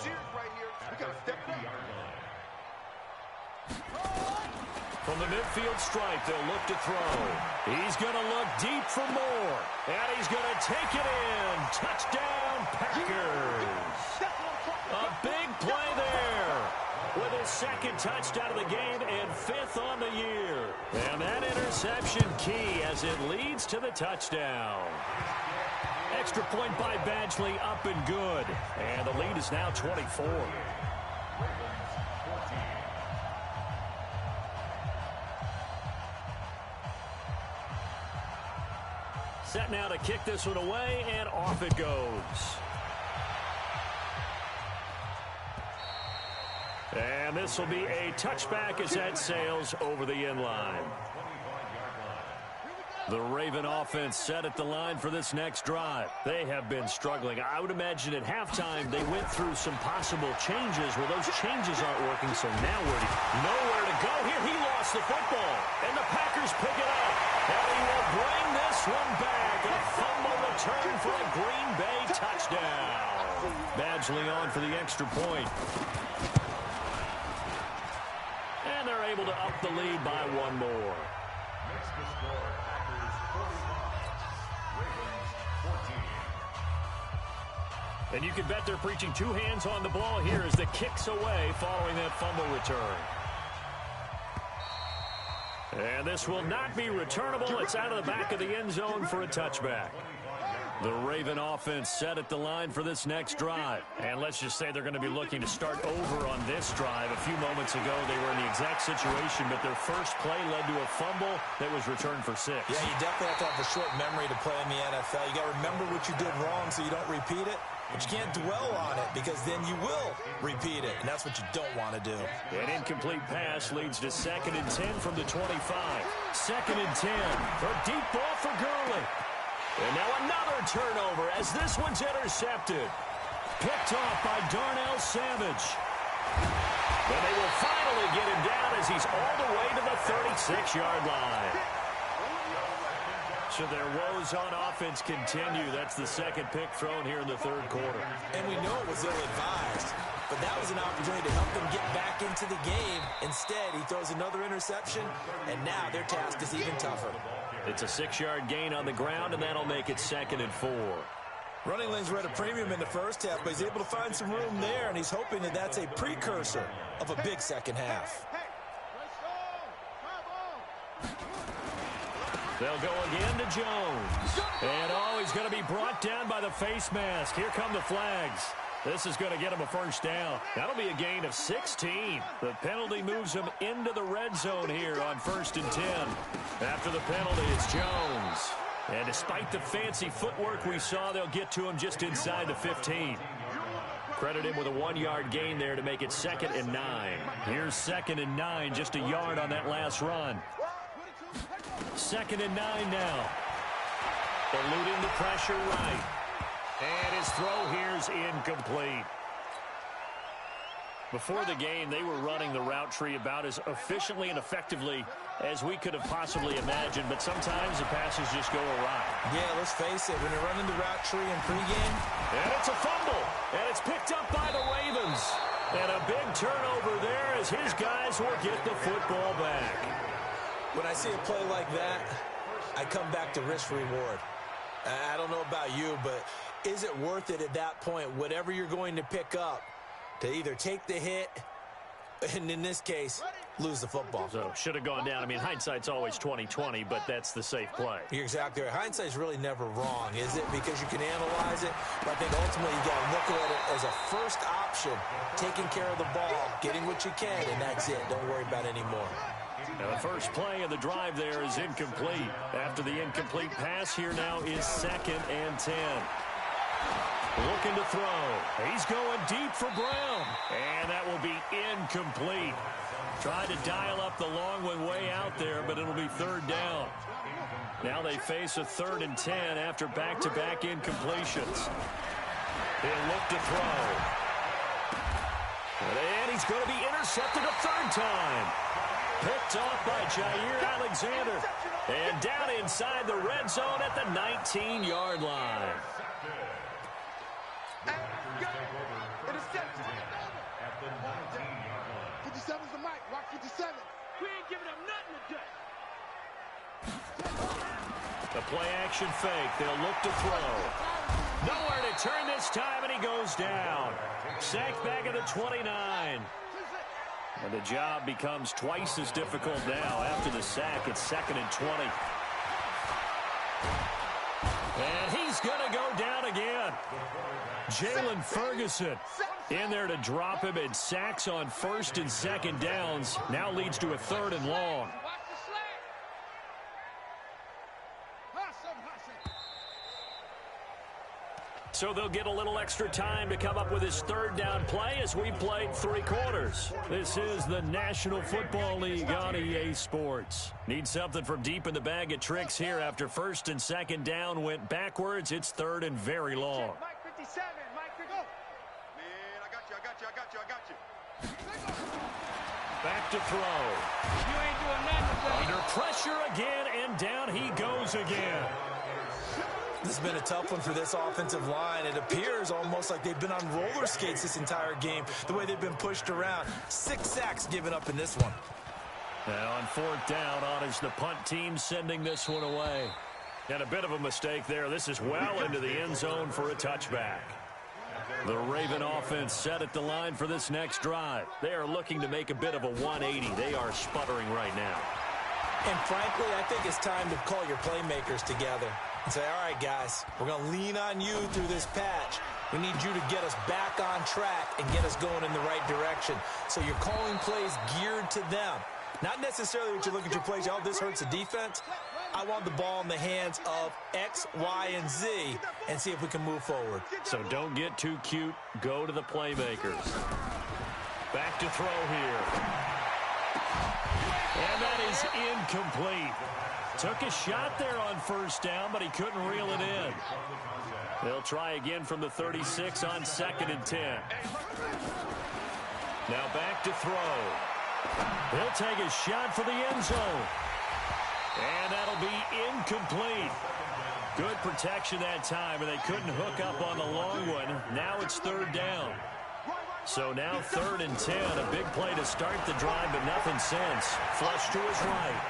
From the midfield stripe, they'll look to throw. He's going to look deep for more. And he's going to take it in. Touchdown, Packers. A big play there with his 2nd touchdown of the game and 5th on the year. And that interception key as it leads to the touchdown. Extra point by Badgley, up and good. And the lead is now 24. set now to kick this one away, and off it goes. And this will be a touchback as that sails over the end line. The Raven offense set at the line for this next drive. They have been struggling. I would imagine at halftime they went through some possible changes. Well, those changes aren't working, so now nowhere to go. Here he lost the football, and the Packers pick it up. And he will bring this one back. A fumble return for a Green Bay touchdown. Badgley on for the extra point. And they're able to up the lead by one more. Makes the score Packers 45, Ravens 14. And you can bet they're preaching two hands on the ball here as the kick's away following that fumble return. And this will not be returnable. It's out of the back of the end zone for a touchback. The Raven offense set at the line for this next drive. And let's just say they're going to be looking to start over on this drive. A few moments ago, they were in the exact situation, but their first play led to a fumble that was returned for 6. Yeah, you definitely have to have a short memory to play in the NFL. You got to remember what you did wrong so you don't repeat it. But you can't dwell on it because then you will repeat it, and that's what you don't want to do. An incomplete pass leads to 2nd and 10 from the 25. 2nd and 10. A deep ball for Gurley. And now another turnover as this one's intercepted. Picked off by Darnell Savage. But they will finally get him down as he's all the way to the 36-yard line. So their woes on offense continue. That's the second pick thrown here in the third quarter. And we know it was ill-advised, but that was an opportunity to help them get back into the game. Instead, he throws another interception, and now their task is even tougher. It's a 6-yard gain on the ground, and that'll make it 2nd and 4. Running lanes were at a premium in the first half, but he's able to find some room there, and he's hoping that that's a precursor of a big second half. They'll go again to Jones. And, he's going to be brought down by the face mask. Here come the flags. This is going to get him a first down. That'll be a gain of 16. The penalty moves him into the red zone here on 1st and 10. After the penalty, it's Jones. And despite the fancy footwork we saw, they'll get to him just inside the 15. Credit him with a 1-yard gain there to make it 2nd and 9. Here's 2nd and 9, just a yard on that last run. 2nd and 9 now. Eluding the pressure right. And his throw here's incomplete. Before the game, they were running the route tree about as efficiently and effectively as we could have possibly imagined, but sometimes the passes just go awry. Yeah, let's face it, when you're running the route tree in pregame. And it's a fumble, and it's picked up by the Ravens. And a big turnover there as his guys will get the football back. When I see a play like that, I come back to risk-reward. I don't know about you, but is it worth it at that point, whatever you're going to pick up, to either take the hit, and in this case, lose the football? So, should have gone down. I mean, hindsight's always 20/20, but that's the safe play. You're exactly right. Hindsight's really never wrong, is it? Because you can analyze it, but I think ultimately you got to look at it as a first option, taking care of the ball, getting what you can, and that's it. Don't worry about any more. Now, the first play of the drive there is incomplete. After the incomplete pass, here now is 2nd and 10. Looking to throw. He's going deep for Brown. And that will be incomplete. Tried to dial up the long one way out there, but it'll be 3rd down. Now they face a 3rd and 10 after back-to-back incompletions. He'll look to throw. And he's going to be intercepted a 3rd time. Picked off by Jair Alexander. And down inside the red zone at the 19-yard line. Interception. At the 19-yard line. 57's the mic. Rock 57. We ain't giving them nothing today. The play-action fake. They'll look to throw. Nowhere to turn this time, and he goes down. Sacked back at the 29. And the job becomes twice as difficult now. After the sack, it's 2nd and 20. And he's going to go down again. Jalen Ferguson in there to drop him, and sacks on 1st and 2nd downs. Now leads to a 3rd and long. So they'll get a little extra time to come up with his third down play as we played 3 quarters. This is the National Football League on EA Sports. Need something from deep in the bag of tricks here after first and second down went backwards. It's third and very long. Mike 57, Mike 50. Man, I got you. Back to throw. You ain't doing nothing. Under pressure again, and down he goes again. This has been a tough one for this offensive line. It appears almost like they've been on roller skates this entire game, the way they've been pushed around. 6 sacks given up in this one. Now on 4th down, on is the punt team sending this one away. And a bit of a mistake there. This is well into the end zone for a touchback. The Raven offense set at the line for this next drive. They are looking to make a bit of a 180. They are sputtering right now. And frankly, I think it's time to call your playmakers together and say, all right, guys, we're going to lean on you through this patch. We need you to get us back on track and get us going in the right direction. So you're calling plays geared to them. Not necessarily what you're looking to plays, oh, this hurts the defense. I want the ball in the hands of X, Y, and Z and see if we can move forward. So don't get too cute. Go to the playmakers. Back to throw here. And that is incomplete. Took a shot there on first down, but he couldn't reel it in. They'll try again from the 36 on 2nd and 10. Now back to throw. He'll take a shot for the end zone. And that'll be incomplete. Good protection that time, and they couldn't hook up on the long one. Now it's 3rd down. So now 3rd and 10. A big play to start the drive, but nothing since. Flush to his right.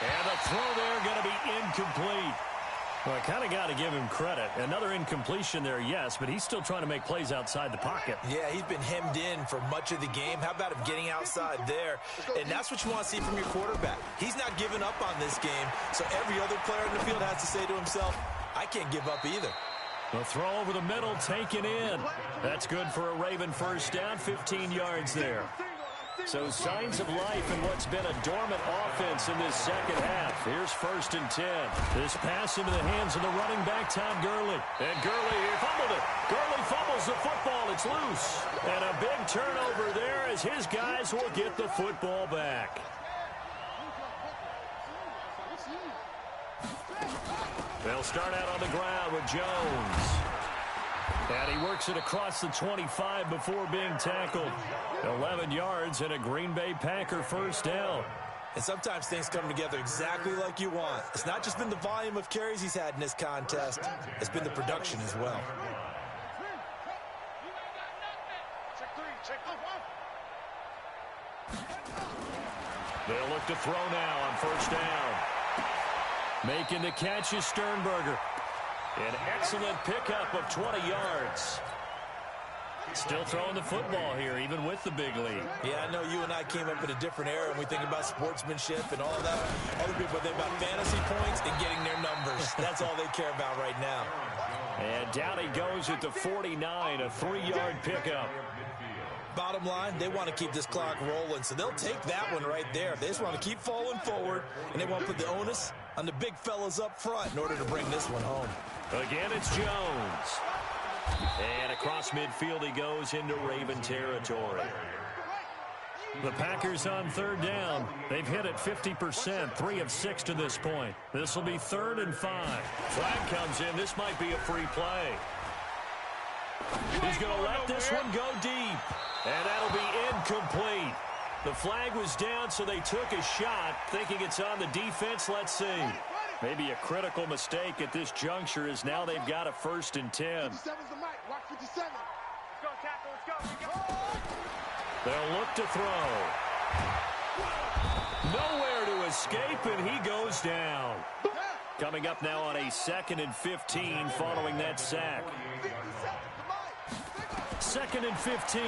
And the throw there going to be incomplete. Well, I kind of got to give him credit. Another incompletion there, yes, but he's still trying to make plays outside the pocket. Yeah, he's been hemmed in for much of the game. How about him getting outside there? And that's what you want to see from your quarterback. He's not giving up on this game, so every other player in the field has to say to himself, I can't give up either. The throw over the middle, taken in. That's good for a Raven first down, 15 yards there. So signs of life in what's been a dormant offense in this second half. Here's 1st and 10. This pass into the hands of the running back, Todd Gurley. And Gurley fumbled it. Gurley fumbles the football. It's loose. And a big turnover there as his guys will get the football back. They'll start out on the ground with Jones. And he works it across the 25 before being tackled. 11 yards and a Green Bay Packer first down. And sometimes things come together exactly like you want. It's not just been the volume of carries he's had in this contest. It's been the production as well. They'll look to throw now on first down. Making the catch is Sternberger. An excellent pickup of 20 yards. Still throwing the football here, even with the big lead. Yeah, I know you and I came up in a different era, and we think about sportsmanship and all of that. Other people think about fantasy points and getting their numbers. That's all they care about right now. And down he goes at the 49, a 3-yard pickup. Bottom line, they want to keep this clock rolling, so they'll take that one right there. They just want to keep falling forward, and they want to put the onus on the big fellas up front in order to bring this one home. Again, it's Jones. And across midfield he goes into Raven territory. The Packers on 3rd down. They've hit it 50%, 3 of 6 to this point. This will be 3rd and 5. Flag comes in. This might be a free play. He's going to let this one go deep. And that'll be incomplete. The flag was down, so they took a shot, thinking it's on the defense. Let's see. Maybe a critical mistake at this juncture is now they've got a 1st and 10. They'll look to throw. Nowhere to escape, and he goes down. Coming up now on a 2nd and 15 following that sack. 2nd and 15.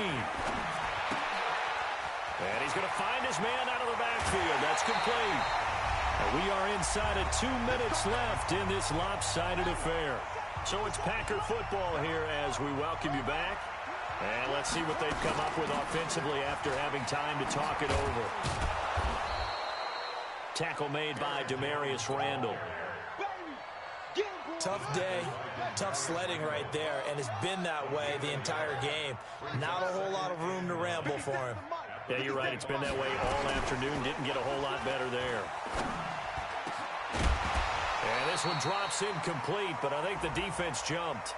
And he's going to find his man out of the backfield. That's complete. And we are inside of 2 minutes left in this lopsided affair. So it's Packer football here as we welcome you back. And let's see what they've come up with offensively after having time to talk it over. Tackle made by Demarius Randall. Tough day. Tough sledding right there, and it's been that way the entire game. Not a whole lot of room to ramble for him. Yeah, you're right. It's been that way all afternoon. Didn't get a whole lot better there. And this one drops incomplete, but I think the defense jumped.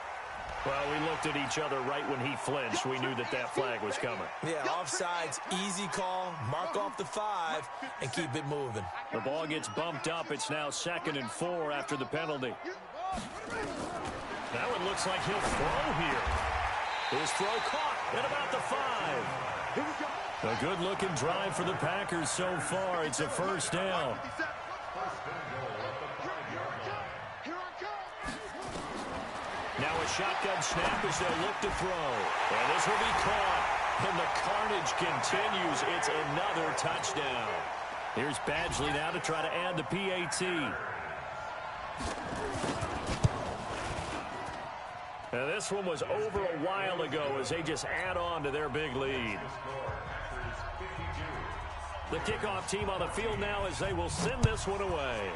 Well, we looked at each other right when he flinched. We knew that that flag was coming. Yeah, offsides, easy call, mark off the 5, and keep it moving. The ball gets bumped up. It's now 2nd and 4 after the penalty. That one looks like he'll throw here. His throw caught at about the 5. A good-looking drive for the Packers so far. It's a first down. Now a shotgun snap as they'll look to throw. And this will be caught. And the carnage continues. It's another touchdown. Here's Badgley now to try to add the PAT. Now this one was over a while ago as they just add on to their big lead. The kickoff team on the field now as they will send this one away.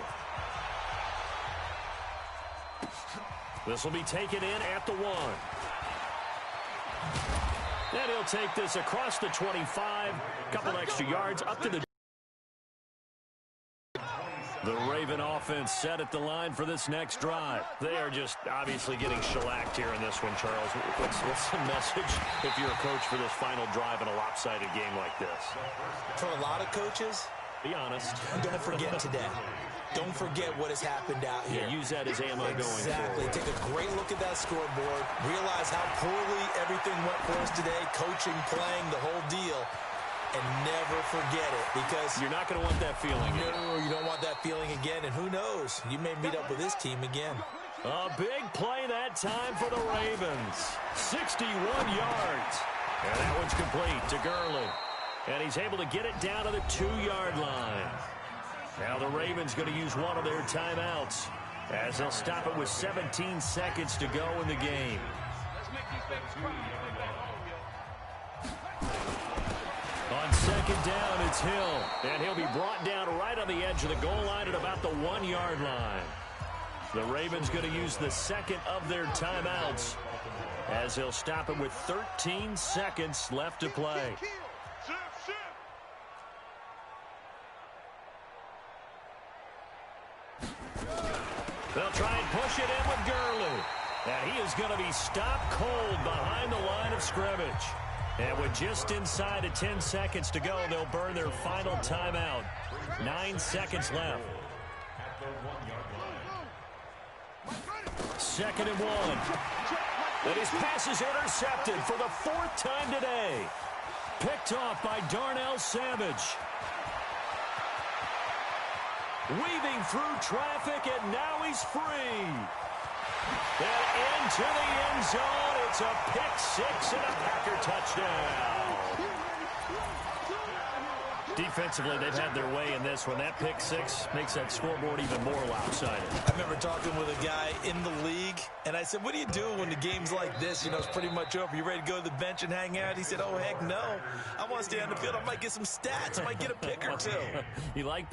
This will be taken in at the 1. And he'll take this across the 25. Couple extra yards up to the... The Raven offense set at the line for this next drive. They are just obviously getting shellacked here in this one, Charles. What's the message if you're a coach for this final drive in a lopsided game like this? For a lot of coaches, be honest. Don't forget today. Don't forget what has happened out here. Yeah, use that as ammo going forward. Exactly. Take a great look at that scoreboard. Realize how poorly everything went for us today. Coaching, playing, the whole deal. And never forget it, because you're not going to want that feeling. No, you don't want that feeling again. And who knows? You may meet up with this team again. A big play that time for the Ravens. 61 yards. And that one's complete to Gurley. And he's able to get it down to the 2-yard line. Now the Ravens going to use one of their timeouts as they'll stop it with 17 seconds to go in the game. On 2nd down, it's Hill. And he'll be brought down right on the edge of the goal line at about the 1-yard line. The Ravens going to use the 2nd of their timeouts as he'll stop it with 13 seconds left to play. They'll try and push it in with Gurley. And he is going to be stopped cold behind the line of scrimmage. And with just inside of 10 seconds to go, they'll burn their final timeout. 9 seconds left. 2nd and 1. And his pass is intercepted for the 4th time today. Picked off by Darnell Savage. Weaving through traffic, and now he's free. And into the end zone, it's a pick-6 and a Packer touchdown. Defensively, they've had their way in this one. That pick-6 makes that scoreboard even more lopsided. I remember talking with a guy in the league, and I said, what do you do when the game's like this? You know, it's pretty much over. You ready to go to the bench and hang out? He said, oh, heck no. I want to stay on the field. I might get some stats. I might get a pick or two. You like...